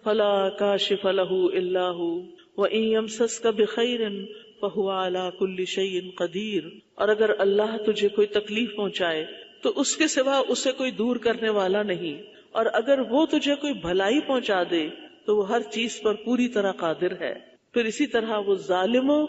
فَلَا كَاشِفَ لَهُ إِلَّا هُوَ وَإِن يَمْسَسْكَ بِخَيْرٍ فَهُوَ عَلَى كُلِّ شَيْءٍ قَدِيرٌ، اور اگر اللہ تجھے کوئی تکلیف پہنچائے تو اس کے سوا اسے کوئی دور کرنے والا نہیں، اور اگر وہ تجھے کوئی بھلائی پہنچا دے تو وہ ہر چیز پر پوری طرح قادر ہے۔ پھر اسی طرح وہ ظالموں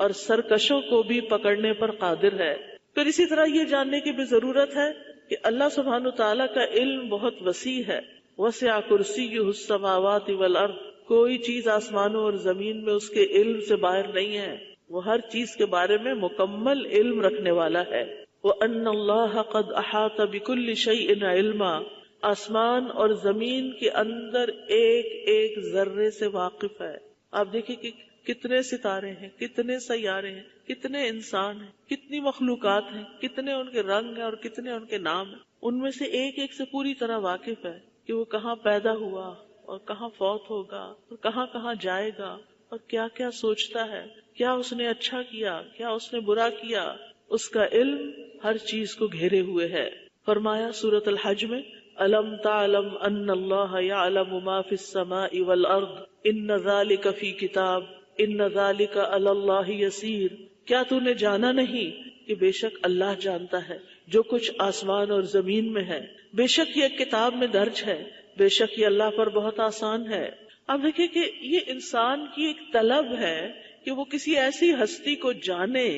اور سرکشوں کو بھی پکڑنے پر قادر ہے۔ پھر اسی طرح یہ جاننے کی بھی ضرورت ہے کہ اللہ سبحانہ تعالیٰ کا علم بہت وسیع ہے۔ وسع کرسیہ السماوات والارض، کوئی چیز آسمانوں اور زمین میں اس کے علم سے باہر نہیں ہے، وہ ہر چیز کے بارے میں مکمل علم رکھنے والا ہے۔ وَأَنَّ اللَّهَ قَدْ أَحَاطَ بِكُلِّ شَيْءٍ عِلْمًا، آسمان اور زمین کے اندر ایک ایک ذرے سے واقف ہے۔ آپ دیکھیں کہ کتنے ستارے ہیں، کتنے سیارے ہیں، کتنے انسان ہیں، کتنی مخلوقات ہیں، کتنے ان کے رنگ ہیں اور کتنے ان کے نام ہیں۔ ان میں سے ایک ایک سے پوری طرح واقف ہے کہ وہ کہاں پیدا ہوا اور کہاں فوت ہوگا اور کہاں کہاں جائے گا اور کیا کیا سوچتا ہے، کیا اس نے اچھا کیا، کیا اس نے برا کیا۔ اس کا علم ہر چیز کو گھیرے ہوئے ہے۔ فرمایا سورۃ الحج میں، أَلَمْ تَعْلَمْ أَنَّ اللَّهَ يَعْلَمُ مَا فِي السَّمَاءِ وَالْأَرْضِ إِنَّ ذَلِكَ فِي كِتَابٍ إِنَّ ذَلِكَ عَلَى اللَّهِ يَسِيرٌ، کیا تو نے جانا نہیں کہ بے شک اللہ جانتا ہے جو کچھ آسمان اور زمین میں ہے، بے شک یہ کتاب میں درج ہے، بے شک یہ اللہ پر بہت آسان ہے۔ اب دیکھیں کہ یہ انسان کی ایک طلب ہے کہ وہ کسی ایسی ہستی کو جانے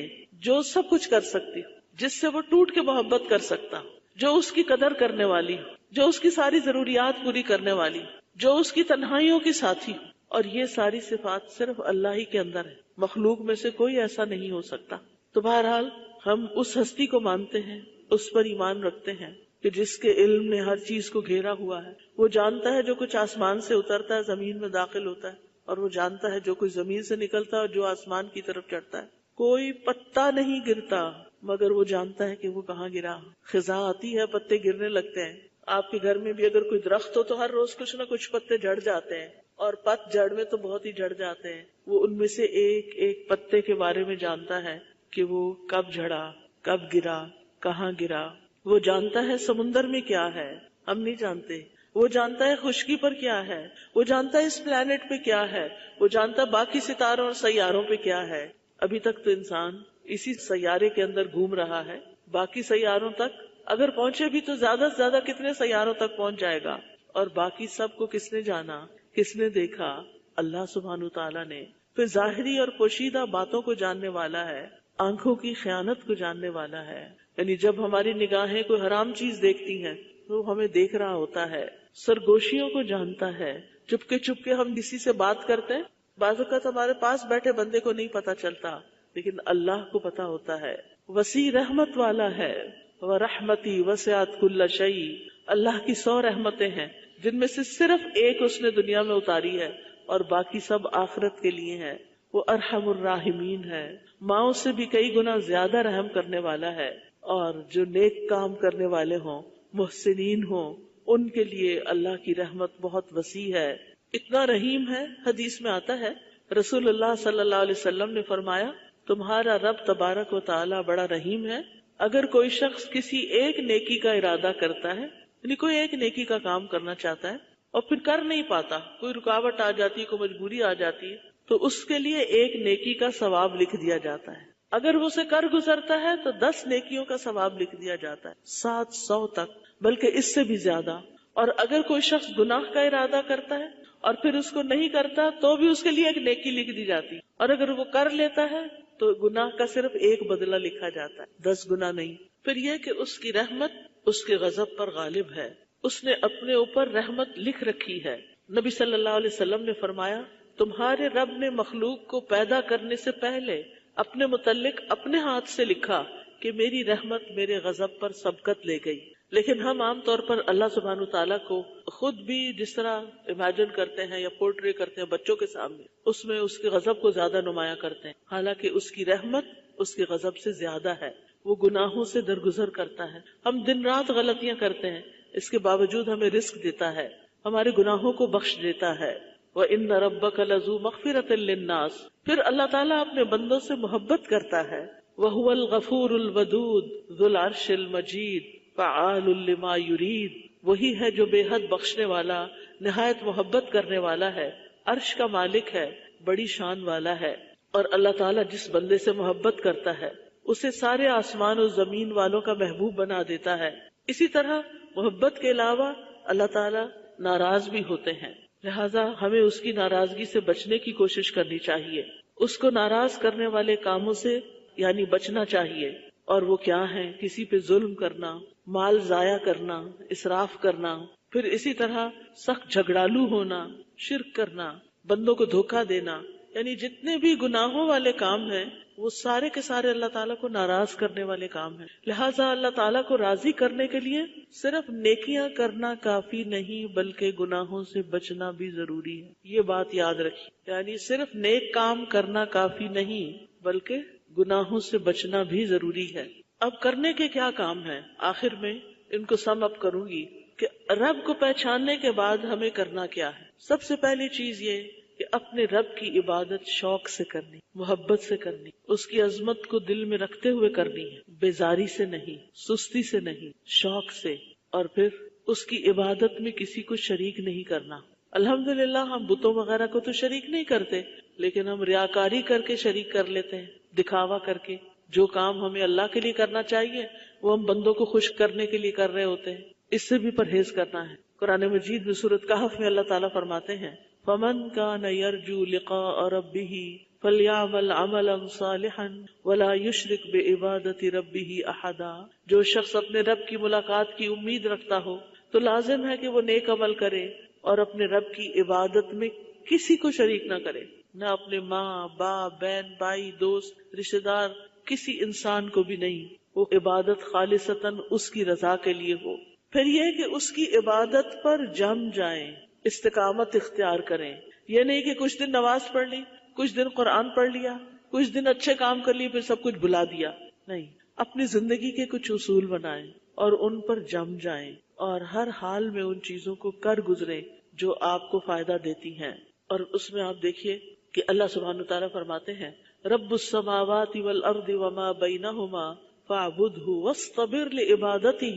جو سب کچھ کر سکتی، جس سے وہ ٹوٹ کے محبت کر سکتا، جو اس کی قدر کرنے والی، جو اس کی ساری ضروریات پوری کرنے والی، جو اس کی تنہائیوں کی ساتھی۔ اور یہ ساری صفات صرف اللہ ہی کے اندر ہے، مخلوق میں سے کوئی ایسا نہیں ہو سکتا۔ تو بہرحال ہم اس ہستی کو مانتے ہیں، اس پر ایمان رکھتے ہیں کہ جس کے علم نے ہر چیز کو گھیرا ہوا ہے۔ وہ جانتا ہے جو کچھ آسمان سے اترتا ہے زمین میں داخل ہوتا ہے، اور وہ جانتا ہے جو کچھ زمین سے نکلتا ہے اور جو آسمان کی طرف چڑھتا ہے۔ کوئی پتا نہیں گرتا مگر وہ جانتا ہے کہ وہ کہاں گرا۔ خزاں آتی ہے، پتے گرنے لگتے ہیں۔ آپ کے گھر میں بھی اگر کوئی درخت ہو تو ہر روز کچھ نہ کچھ پتے جھڑ جاتے ہیں، اور پت جڑ میں تو بہت ہی جھڑ جاتے ہیں۔ وہ ان میں سے ایک ایک پتے کے بارے میں جانتا ہے کہ وہ کب جھڑا، کب گرا، کہاں گرا۔ وہ جانتا ہے سمندر میں کیا ہے، ہم نہیں جانتے۔ وہ جانتا ہے خشکی پر کیا ہے، وہ جانتا ہے اس پلانٹ پہ کیا ہے، وہ جانتا ہے باقی ستاروں اور سیاروں پہ کیا ہے۔ ابھی تک تو انسان اسی سیارے کے اندر گھوم رہا ہے، باقی سیاروں تک اگر پہنچے بھی تو زیادہ سے زیادہ کتنے سیاروں تک پہنچ جائے گا، اور باقی سب کو کس نے جانا، کس نے دیکھا؟ اللہ سبحانہ تعالیٰ نے۔ پھر ظاہری اور پوشیدہ باتوں کو جاننے والا ہے، آنکھوں کی خیانت کو جاننے والا ہے، یعنی جب ہماری نگاہیں کوئی حرام چیز دیکھتی ہیں تو ہمیں دیکھ رہا ہوتا ہے۔ سرگوشیوں کو جانتا ہے، چپکے چپکے ہم کسی سے بات کرتے ہیں، بعض اوقات ہمارے پاس بیٹھے بندے کو نہیں پتا چلتا لیکن اللہ کو پتا ہوتا ہے۔ وسیع رحمت والا ہے، وَرَحْمَتِي وَسِعَتْ كُلَّ شَيْءٍ، اللہ کی 100 رحمتیں ہیں جن میں سے صرف ایک اس نے دنیا میں اتاری ہے اور باقی سب آخرت کے لیے ہیں. وہ ارحم الراحمین ہے، ماؤں سے بھی کئی گنا زیادہ رحم کرنے والا ہے. اور جو نیک کام کرنے والے ہوں، محسنین ہوں، ان کے لیے اللہ کی رحمت بہت وسیع ہے. اتنا رحیم ہے، حدیث میں آتا ہے رسول اللہ صلی اللہ علیہ وسلم نے فرمایا تمہارا رب تبارک و تعالی بڑا رحیم ہے. اگر کوئی شخص کسی ایک نیکی کا ارادہ کرتا ہے، یعنی کوئی ایک نیکی کا کام کرنا چاہتا ہے اور پھر کر نہیں پاتا، کوئی رکاوٹ آ جاتی ہے، کوئی مجبوری آ جاتی ہے، تو اس کے لیے ایک نیکی کا ثواب لکھ دیا جاتا ہے. اگر وہ اسے کر گزرتا ہے تو 10 نیکیوں کا ثواب لکھ دیا جاتا ہے، 700 تک، بلکہ اس سے بھی زیادہ. اور اگر کوئی شخص گناہ کا ارادہ کرتا ہے اور پھر اس کو نہیں کرتا تو بھی اس کے لیے ایک نیکی لکھ دی جاتی، اور اگر وہ کر لیتا ہے تو گناہ کا صرف ایک بدلہ لکھا جاتا ہے، 10 گنا نہیں. پھر یہ کہ اس کی رحمت اس کے غضب پر غالب ہے، اس نے اپنے اوپر رحمت لکھ رکھی ہے. نبی صلی اللہ علیہ وسلم نے فرمایا تمہارے رب نے مخلوق کو پیدا کرنے سے پہلے اپنے متعلق اپنے ہاتھ سے لکھا کہ میری رحمت میرے غضب پر سبقت لے گئی. لیکن ہم عام طور پر اللہ سبحانہ تعالیٰ کو خود بھی جس طرح امیجن کرتے ہیں یا پورٹری کرتے ہیں بچوں کے سامنے، اس میں اس کے غضب کو زیادہ نمایاں کرتے ہیں، حالانکہ اس کی رحمت اس کے غضب سے زیادہ ہے. وہ گناہوں سے درگزر کرتا ہے. ہم دن رات غلطیاں کرتے ہیں، اس کے باوجود ہمیں رزق دیتا ہے، ہمارے گناہوں کو بخش دیتا ہے. وَإِنَّ رَبَّكَ لَذُو مَغْفِرَةٍ لِلنَّاسِ. پھر اللہ تعالیٰ اپنے بندوں سے محبت کرتا ہے. وَهُوَ الْغَفُورُ الْوَدُودُ ذُو الْعَرْشِ الْمَجِيدُ فَعَالٌ لِمَا يُرِيدُ. وہی ہے جو بے حد بخشنے والا، نہایت محبت کرنے والا ہے، عرش کا مالک ہے، بڑی شان والا ہے. اور اللہ تعالیٰ جس بندے سے محبت کرتا ہے اسے سارے آسمان و زمین والوں کا محبوب بنا دیتا ہے. اسی طرح محبت کے علاوہ اللہ تعالیٰ ناراض بھی ہوتے ہیں، لہذا ہمیں اس کی ناراضگی سے بچنے کی کوشش کرنی چاہیے. اس کو ناراض کرنے والے کاموں سے یعنی بچنا چاہیے. اور وہ کیا ہیں؟ کسی پہ ظلم کرنا، مال ضائع کرنا، اسراف کرنا، پھر اسی طرح سخت جھگڑالو ہونا، شرک کرنا، بندوں کو دھوکہ دینا، یعنی جتنے بھی گناہوں والے کام ہیں وہ سارے کے سارے اللہ تعالیٰ کو ناراض کرنے والے کام ہیں. لہٰذا اللہ تعالیٰ کو راضی کرنے کے لیے صرف نیکیاں کرنا کافی نہیں بلکہ گناہوں سے بچنا بھی ضروری ہے. یہ بات یاد رکھیے، یعنی صرف نیک کام کرنا کافی نہیں بلکہ گناہوں سے بچنا بھی ضروری ہے. اب کرنے کے کیا کام ہیں؟ آخر میں ان کو سم اپ کروں گی کہ رب کو پہچاننے کے بعد ہمیں کرنا کیا ہے. سب سے پہلی چیز یہ کہ اپنے رب کی عبادت شوق سے کرنی، محبت سے کرنی، اس کی عظمت کو دل میں رکھتے ہوئے کرنی ہے، بیزاری سے نہیں، سستی سے نہیں، شوق سے. اور پھر اس کی عبادت میں کسی کو شریک نہیں کرنا. الحمدللہ ہم بتوں وغیرہ کو تو شریک نہیں کرتے، لیکن ہم ریاکاری کر کے شریک کر لیتے ہیں، دکھاوا کر کے. جو کام ہمیں اللہ کے لیے کرنا چاہیے وہ ہم بندوں کو خوش کرنے کے لیے کر رہے ہوتے ہیں. اس سے بھی پرہیز کرنا ہے. قرآن مجید میں سورۃ کہف میں اللہ تعالیٰ فرماتے ہیں فَمَنْ كَانَ يَرْجُو لِقَاءَ رَبِّهِ فَلْيَعْمَلْ عَمَلًا صَالِحًا وَلَا يُشْرِكْ بِعِبَادَةِ رَبِّهِ أَحَدًا. جو شخص اپنے رب کی ملاقات کی امید رکھتا ہو تو لازم ہے کہ وہ نیک عمل کرے اور اپنے رب کی عبادت میں کسی کو شریک نہ کرے، نہ اپنے ماں باپ بہن بھائی دوست رشتے دار، کسی انسان کو بھی نہیں. وہ عبادت خالصتاً اس کی رضا کے لیے ہو. پھر یہ کہ اس کی عبادت پر جم جائیں، استقامت اختیار کریں. یہ نہیں کہ کچھ دن نماز پڑھ لی، کچھ دن قرآن پڑھ لیا، کچھ دن اچھے کام کر لیے پھر سب کچھ بھلا دیا. نہیں، اپنی زندگی کے کچھ اصول بنائیں اور ان پر جم جائیں اور ہر حال میں ان چیزوں کو کر گزریں جو آپ کو فائدہ دیتی ہیں. اور اس میں آپ دیکھیے کہ اللہ سبحانہ تعالیٰ فرماتے ہیں رب السماوات والارض وما بینہما فاعبدہ واصطبر لعبادتہ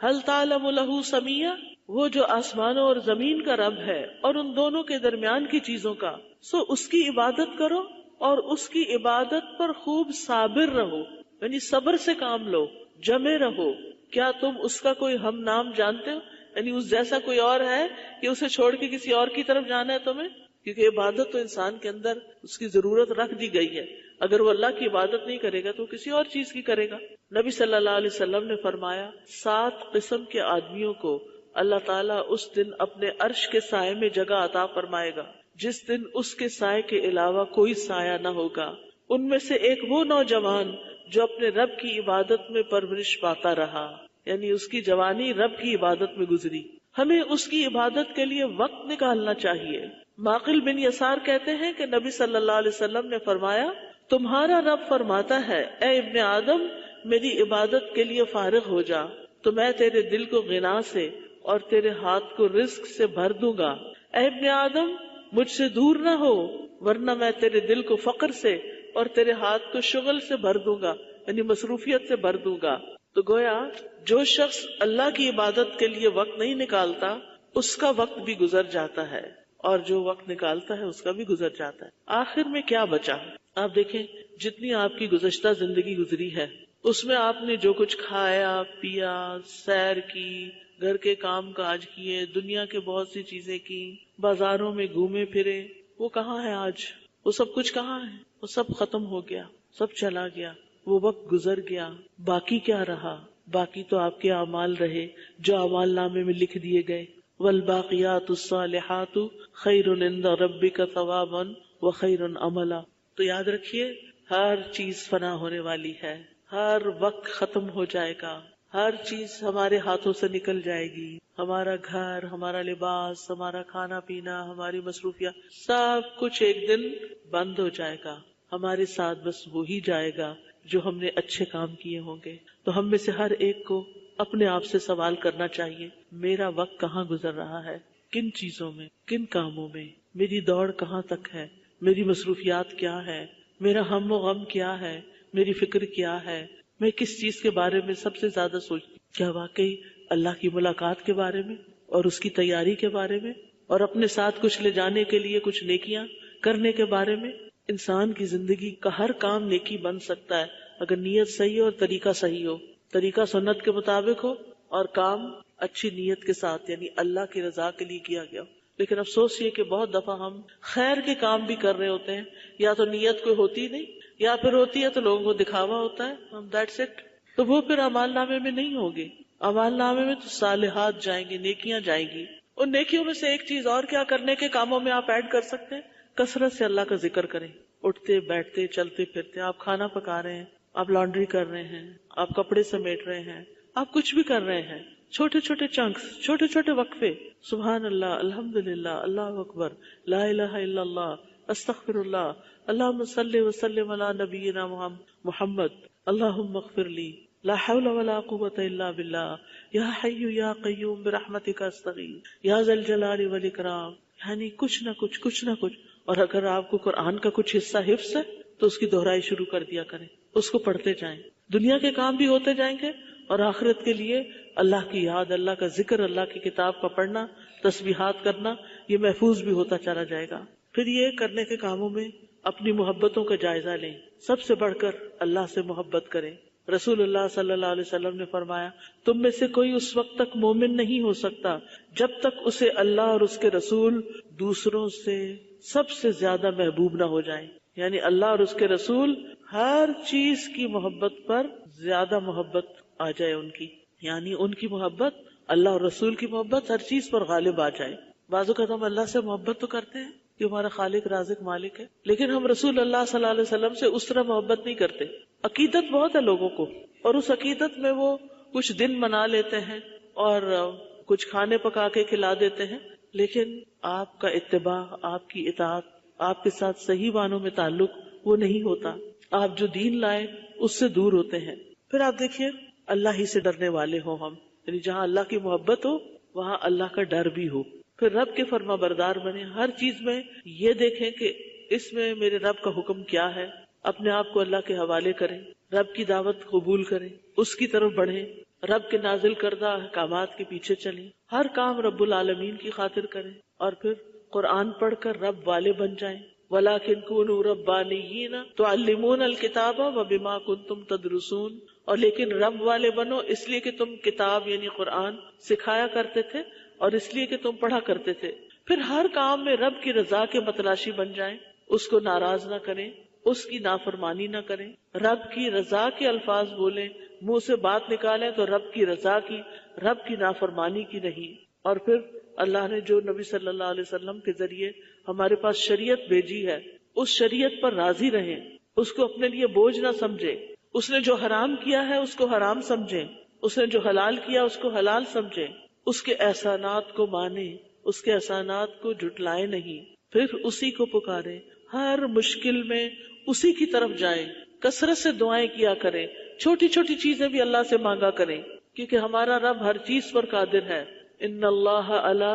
هل تعلم له سمیہ. وہ جو آسمانوں اور زمین کا رب ہے اور ان دونوں کے درمیان کی چیزوں کا، سو اس کی عبادت کرو اور اس کی عبادت پر خوب صابر رہو، یعنی صبر سے کام لو، جمے رہو. کیا تم اس کا کوئی ہم نام جانتے ہو؟ یعنی اس جیسا کوئی اور ہے کہ اسے چھوڑ کے کسی اور کی طرف جانا ہے تمہیں؟ کیونکہ عبادت تو انسان کے اندر اس کی ضرورت رکھ دی گئی ہے. اگر وہ اللہ کی عبادت نہیں کرے گا تو کسی اور چیز کی کرے گا. نبی صلی اللہ علیہ وسلم نے فرمایا 7 قسم کے آدمیوں کو اللہ تعالیٰ اس دن اپنے عرش کے سائے میں جگہ عطا فرمائے گا جس دن اس کے سائے کے علاوہ کوئی سایہ نہ ہوگا. ان میں سے ایک وہ نوجوان جو اپنے رب کی عبادت میں پرورش پاتا رہا. یعنی اس کی جوانی رب کی عبادت میں گزری. ہمیں اس کی عبادت کے لیے وقت نکالنا چاہیے. معقل بن یسار کہتے ہیں کہ نبی صلی اللہ علیہ وسلم نے فرمایا تمہارا رب فرماتا ہے اے ابن آدم میری عبادت کے لیے فارغ ہو جا تو میں تیرے دل کو غنا سے اور تیرے ہاتھ کو رزق سے بھر دوں گا. اے ابن آدم مجھ سے دور نہ ہو ورنہ میں تیرے دل کو فقر سے اور تیرے ہاتھ کو شغل سے بھر دوں گا، یعنی مصروفیت سے بھر دوں گا. تو گویا جو شخص اللہ کی عبادت کے لیے وقت نہیں نکالتا اس کا وقت بھی گزر جاتا ہے، اور جو وقت نکالتا ہے اس کا بھی گزر جاتا ہے. آخر میں کیا بچا؟ آپ دیکھیں جتنی آپ کی گزشتہ زندگی گزری ہے اس میں آپ نے جو کچھ کھایا پیا، سیر کی، گھر کے کام کاج کیے، دنیا کے بہت سی چیزیں کی، بازاروں میں گھومے پھرے، وہ کہاں ہے آج؟ وہ سب کچھ کہاں ہے؟ وہ سب ختم ہو گیا، سب چلا گیا، وہ وقت گزر گیا. باقی کیا رہا؟ باقی تو آپ کے اعمال رہے جو اعمال نامے میں لکھ دیے گئے. والباقیات الصالحات خیر عند ربک ثوابا وخیر عملا. تو یاد رکھیے ہر چیز فنا ہونے والی ہے، ہر وقت ختم ہو جائے گا، ہر چیز ہمارے ہاتھوں سے نکل جائے گی. ہمارا گھر، ہمارا لباس، ہمارا کھانا پینا، ہماری مصروفیات، سب کچھ ایک دن بند ہو جائے گا. ہمارے ساتھ بس وہی جائے گا جو ہم نے اچھے کام کیے ہوں گے. تو ہم میں سے ہر ایک کو اپنے آپ سے سوال کرنا چاہیے میرا وقت کہاں گزر رہا ہے، کن چیزوں میں، کن کاموں میں، میری دوڑ کہاں تک ہے، میری مصروفیات کیا ہے، میرا ہم و غم کیا ہے، میری فکر کیا ہے، میں کس چیز کے بارے میں سب سے زیادہ سوچتی ہوں. کیا واقعی اللہ کی ملاقات کے بارے میں اور اس کی تیاری کے بارے میں اور اپنے ساتھ کچھ لے جانے کے لیے کچھ نیکیاں کرنے کے بارے میں؟ انسان کی زندگی کا ہر کام نیکی بن سکتا ہے اگر نیت صحیح ہو اور طریقہ صحیح ہو، طریقہ سنت کے مطابق ہو اور کام اچھی نیت کے ساتھ یعنی اللہ کی رضا کے لیے کیا گیا. لیکن افسوس یہ کہ بہت دفعہ ہم خیر کے کام بھی کر رہے ہوتے ہیں، یا تو نیت کوئی ہوتی نہیں یا پھر ہوتی ہے تو لوگوں کو دکھاوا ہوتا ہے، ہم دیٹس اٹ، تو وہ پھر اعمال نامے میں نہیں ہوگی. اعمال نامے میں تو صالحات جائیں گی، نیکیاں جائیں گی. ان نیکیوں میں سے ایک چیز اور کیا کرنے کے کاموں میں آپ ایڈ کر سکتے ہیں؟ کثرت سے اللہ کا ذکر کریں. اٹھتے بیٹھتے چلتے پھرتے، آپ کھانا پکا رہے ہیں، آپ لانڈری کر رہے ہیں، آپ کپڑے سمیٹ رہے ہیں، آپ کچھ بھی کر رہے ہیں، چھوٹے چھوٹے چنکس، چھوٹے چھوٹے وقفے، سبحان اللہ، الحمدللہ، اللہ اکبر، لا الہ الا اللہ، استغفر اللہ، اللہم صلی وسلم علی نبینا محمد، اللہم اغفر لی، لا حول ولا قوة الا باللہ، یا حی یا قیوم برحمتک استغیث، یا ذا الجلال والاکرام. یعنی کچھ نہ کچھ. اور اگر آپ کو قرآن کا کچھ حصہ حفظ ہے تو اس کی دہرائی شروع کر دیا کریں، اس کو پڑھتے جائیں. دنیا کے کام بھی ہوتے جائیں گے اور آخرت کے لیے اللہ کی یاد، اللہ کا ذکر، اللہ کی کتاب کا پڑھنا، تسبیحات کرنا، یہ محفوظ بھی ہوتا چلا جائے گا. پھر یہ کرنے کے کاموں میں اپنی محبتوں کا جائزہ لیں. سب سے بڑھ کر اللہ سے محبت کریں. رسول اللہ صلی اللہ علیہ وسلم نے فرمایا تم میں سے کوئی اس وقت تک مومن نہیں ہو سکتا جب تک اسے اللہ اور اس کے رسول دوسروں سے سب سے زیادہ محبوب نہ ہو جائیں. یعنی اللہ اور اس کے رسول ہر چیز کی محبت پر زیادہ محبت آ جائے ان کی، یعنی ان کی محبت، اللہ اور رسول کی محبت ہر چیز پر غالب آ جائے. بعض اوقات ہم اللہ سے محبت تو کرتے ہیں کہ ہمارا خالق رازق مالک ہے، لیکن ہم رسول اللہ صلی اللہ علیہ وسلم سے اس طرح محبت نہیں کرتے. عقیدت بہت ہے لوگوں کو، اور اس عقیدت میں وہ کچھ دن منا لیتے ہیں اور کچھ کھانے پکا کے کھلا دیتے ہیں، لیکن آپ کا اتباع، آپ کی اطاعت، آپ کے ساتھ صحیح معنوں میں تعلق وہ نہیں ہوتا. آپ جو دین لائے اس سے دور ہوتے ہیں. پھر آپ دیکھیے اللہ ہی سے ڈرنے والے ہوں ہم، یعنی جہاں اللہ کی محبت ہو وہاں اللہ کا ڈر بھی ہو. پھر رب کے فرما بردار بنے. ہر چیز میں یہ دیکھیں کہ اس میں میرے رب کا حکم کیا ہے، اپنے آپ کو اللہ کے حوالے کریں، رب کی دعوت قبول کریں، اس کی طرف بڑھیں، رب کے نازل کردہ احکامات کے پیچھے چلیں، ہر کام رب العالمین کی خاطر کریں، اور پھر قرآن پڑھ کر رب والے بن جائیں. وَلَٰكِن كُونُوا رَبَّانِيِّينَ تُعَلِّمُونَ الْكِتَابَ وَبِمَا كُنتُمْ تَدْرُسُونَ. اور لیکن رب والے بنو اس لیے کہ تم کتاب یعنی قرآن سکھایا کرتے تھے اور اس لیے کہ تم پڑھا کرتے تھے. پھر ہر کام میں رب کی رضا کے متلاشی بن جائیں، اس کو ناراض نہ کریں، اس کی نافرمانی نہ کریں، رب کی رضا کے الفاظ بولیں، منہ سے بات نکالیں تو رب کی رضا کی، رب کی نافرمانی کی نہیں. اور پھر اللہ نے جو نبی صلی اللہ علیہ وسلم کے ذریعے ہمارے پاس شریعت بھیجی ہے اس شریعت پر راضی رہیں، اس کو اپنے لیے بوجھ نہ سمجھیں. اس نے جو حرام کیا ہے اس کو حرام سمجھیں، اس نے جو حلال کیا اس کو حلال سمجھیں، اس کے احسانات کو مانیں، اس کے احسانات کو جھٹلائیں نہیں، پھر اسی کو پکاریں، ہر مشکل میں اسی کی طرف جائیں، کثرت سے دعائیں کیا کریں، چھوٹی چھوٹی چیزیں بھی اللہ سے مانگا کریں، کیونکہ ہمارا رب ہر چیز پر قادر ہے۔ ان اللہ علی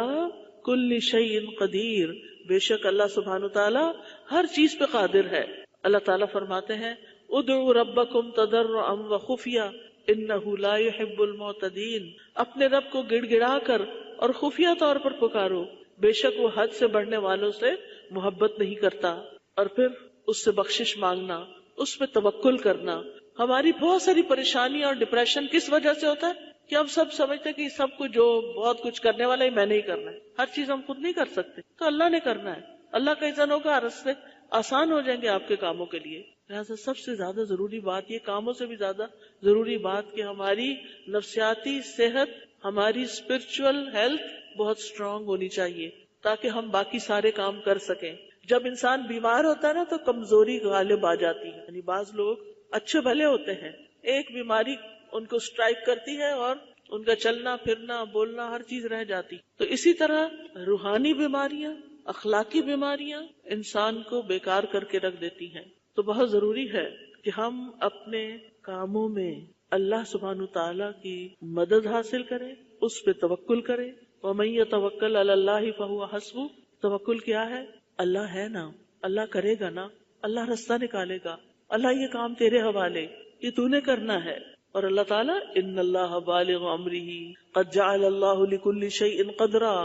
کل شیء قدیر، بے شک اللہ سبحانہ تعالیٰ ہر چیز پہ قادر ہے۔ اللہ تعالیٰ فرماتے ہیں ادعوا ربکم تضرعا وخفیہ انہ لا يحب المعتدین، اپنے رب کو گڑ گڑا کر اور خفیہ طور پر پکارو، بے شک وہ حد سے بڑھنے والوں سے محبت نہیں کرتا۔ اور پھر اس سے بخشش مانگنا، اس پہ توکل کرنا۔ ہماری بہت ساری پریشانیاں اور ڈپریشن کس وجہ سے ہوتا ہے کہ ہم سب سمجھتے ہیں کہ سب کچھ جو بہت کچھ کرنے والا ہی میں نے ہی کرنا ہے، ہر چیز ہم خود نہیں کر سکتے، تو اللہ نے کرنا ہے، اللہ کا اذن ہوگا، راستے آسان ہو جائیں گے آپ کے کاموں کے لیے۔ لہٰذا سب سے زیادہ ضروری بات یہ، کاموں سے بھی زیادہ ضروری بات کہ ہماری نفسیاتی صحت، ہماری اسپرچل ہیلتھ بہت اسٹرانگ ہونی چاہیے تاکہ ہم باقی سارے کام کر سکیں۔ جب انسان بیمار ہوتا ہے نا تو کمزوری غالب آ جاتی ہے، یعنی بعض لوگ اچھے بھلے ہوتے ہیں، ایک بیماری ان کو اسٹرائک کرتی ہے اور ان کا چلنا پھرنا بولنا ہر چیز رہ جاتی۔ تو اسی طرح روحانی بیماریاں، اخلاقی بیماریاں انسان کو بیکار کر کے رکھ دیتی ہیں۔ تو بہت ضروری ہے کہ ہم اپنے کاموں میں اللہ سبحانہ تعالیٰ کی مدد حاصل کریں، اس پہ توکل کریں۔ وَمَن يَتَوَكَّلْ عَلَى اللَّهِ فَهُوَ حَسْبُهُ، توکل کیا ہے؟ اللہ ہے نا، اللہ کرے گا نا، اللہ راستہ نکالے گا، اللہ یہ کام تیرے حوالے، یہ تو نے کرنا ہے۔ اور اللہ تعالیٰ ان اللہ بالغ امرہ قد جعل اللہ لکل شیء قدرا،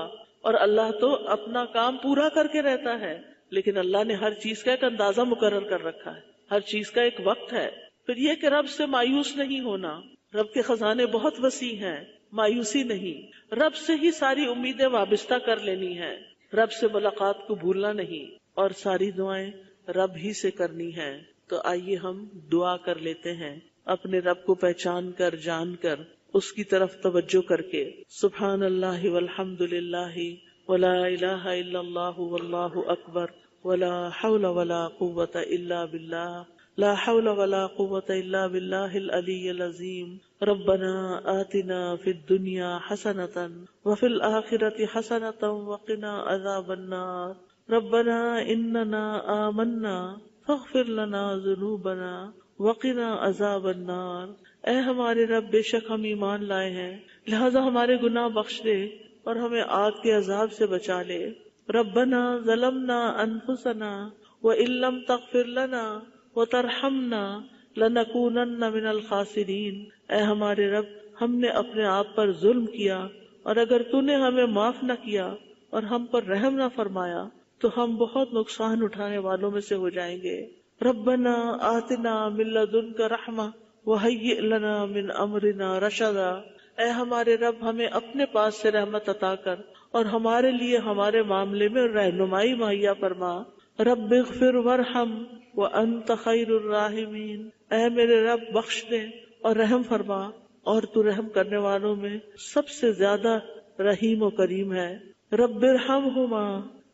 اور اللہ تو اپنا کام پورا کر کے رہتا ہے، لیکن اللہ نے ہر چیز کا ایک اندازہ مقرر کر رکھا ہے، ہر چیز کا ایک وقت ہے۔ پھر یہ کہ رب سے مایوس نہیں ہونا، رب کے خزانے بہت وسیع ہیں، مایوسی نہیں، رب سے ہی ساری امیدیں وابستہ کر لینی ہیں، رب سے ملاقات کو بھولنا نہیں، اور ساری دعائیں رب ہی سے کرنی ہیں۔ تو آئیے ہم دعا کر لیتے ہیں، اپنے رب کو پہچان کر جان کر اس کی طرف توجہ کر کے۔ سبحان اللہ والحمد للہ ولا الہ الا اللہ واللہ اکبر ولا حول ولا قوة الا باللہ، لا حول ولا قوة الا باللہ العلی العظیم۔ ربنا آتنا فی الدنیا حسنۃ وفی الآخرۃ حسنۃ وقنا عذاب النار۔ ربنا اننا آمنا فاغفر لنا ذنوبنا وقنا عذاب النار۔ اے ہمارے رب، بے شک ہم ایمان لائے ہیں، لہذا ہمارے گناہ بخش دے اور ہمیں آگ کے عذاب سے بچا لے۔ ربنا ظلمنا انفسنا وان لم تغفر لنا وترحمنا لنکونن من الخاسرین۔ اے ہمارے رب، ہم نے اپنے آپ پر ظلم کیا، اور اگر تو نے ہمیں معاف نہ کیا اور ہم پر رحم نہ فرمایا تو ہم بہت نقصان اٹھانے والوں میں سے ہو جائیں گے۔ ربنا آتنا من لدنک رحمہ وہیئ لنا من امرنا رشدا۔ اے ہمارے رب، ہمیں اپنے پاس سے رحمت عطا کر اور ہمارے لیے ہمارے معاملے میں رہنمائی مہیا فرما۔ رب اغفر وارحم وانت خیر الراحمین۔ اے میرے رب، بخش دے اور رحم فرما، اور تو رحم کرنے والوں میں سب سے زیادہ رحیم و کریم ہے۔ رب ارحمہما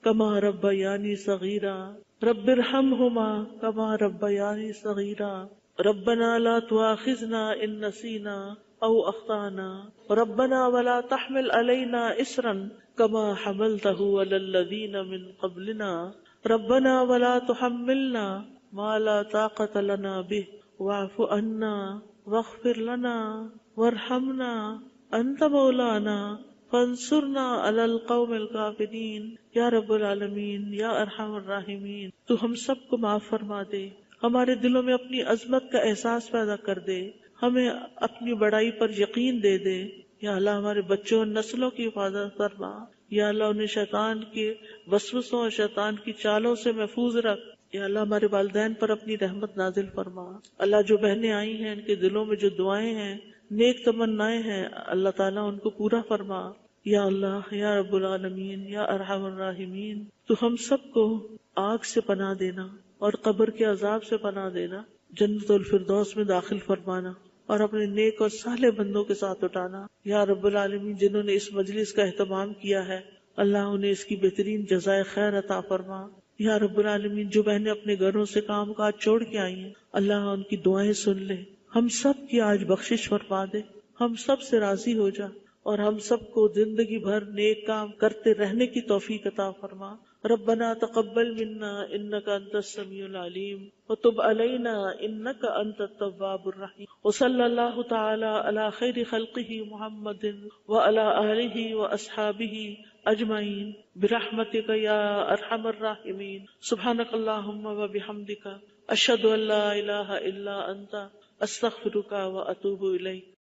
کما ربیانی صغیرا، رب ارحمہما کما ربیانی صغیرا۔ ربنا لا تؤاخذنا ان نسینا او اخطانا، ربنا ولا تحمل علينا اسرا كما حملته على الذين من قبلنا، ربنا ولا تحملنا ما لا طاقة لنا به واعف عنا واغفر لنا وارحمنا انت مولانا فانصرنا على القوم الكافرين۔ یا رب العالمین، یا ارحم الراحمین، تو ہم سب کو معاف فرما دے، ہمارے دلوں میں اپنی عظمت کا احساس پیدا کر دے، ہمیں اپنی بڑائی پر یقین دے دے۔ یا اللہ، ہمارے بچوں اور نسلوں کی حفاظت فرما، یا اللہ انہیں شیطان کے وسوسوں اور شیطان کی چالوں سے محفوظ رکھ۔ یا اللہ ہمارے والدین پر اپنی رحمت نازل فرما۔ اللہ جو بہنیں آئی ہیں، ان کے دلوں میں جو دعائیں ہیں، نیک تمنائیں ہیں، اللہ تعالیٰ ان کو پورا فرما۔ یا اللہ، یا رب العالمین، یا ارحم الراحمین، تو ہم سب کو آگ سے پناہ دینا اور قبر کے عذاب سے پناہ دینا، جنت الفردوس میں داخل فرمانا اور اپنے نیک اور صالح بندوں کے ساتھ اٹھانا۔ یا رب العالمین، جنہوں نے اس مجلس کا اہتمام کیا ہے، اللہ انہیں اس کی بہترین جزائے خیر عطا فرما۔ یا رب العالمین، جو بہنیں اپنے گھروں سے کام کاج چھوڑ کے آئی ہیں، اللہ ان کی دعائیں سن لے، ہم سب کی آج بخشش فرما دے، ہم سب سے راضی ہو جا اور ہم سب کو زندگی بھر نیک کام کرتے رہنے کی توفیق عطا فرما. ربنا تقبل منا انك انت السميع العليم وتب علينا انك انت التواب الرحيم. وصلى الله تعالى على خير خلقه محمد وعلى آله واصحابه اجمعین برحمتک یا ارحم الراحمین. سبحانک اللہم وبحمدک اشہد ان لا الہ الا انت استغفرک واتوب الیک.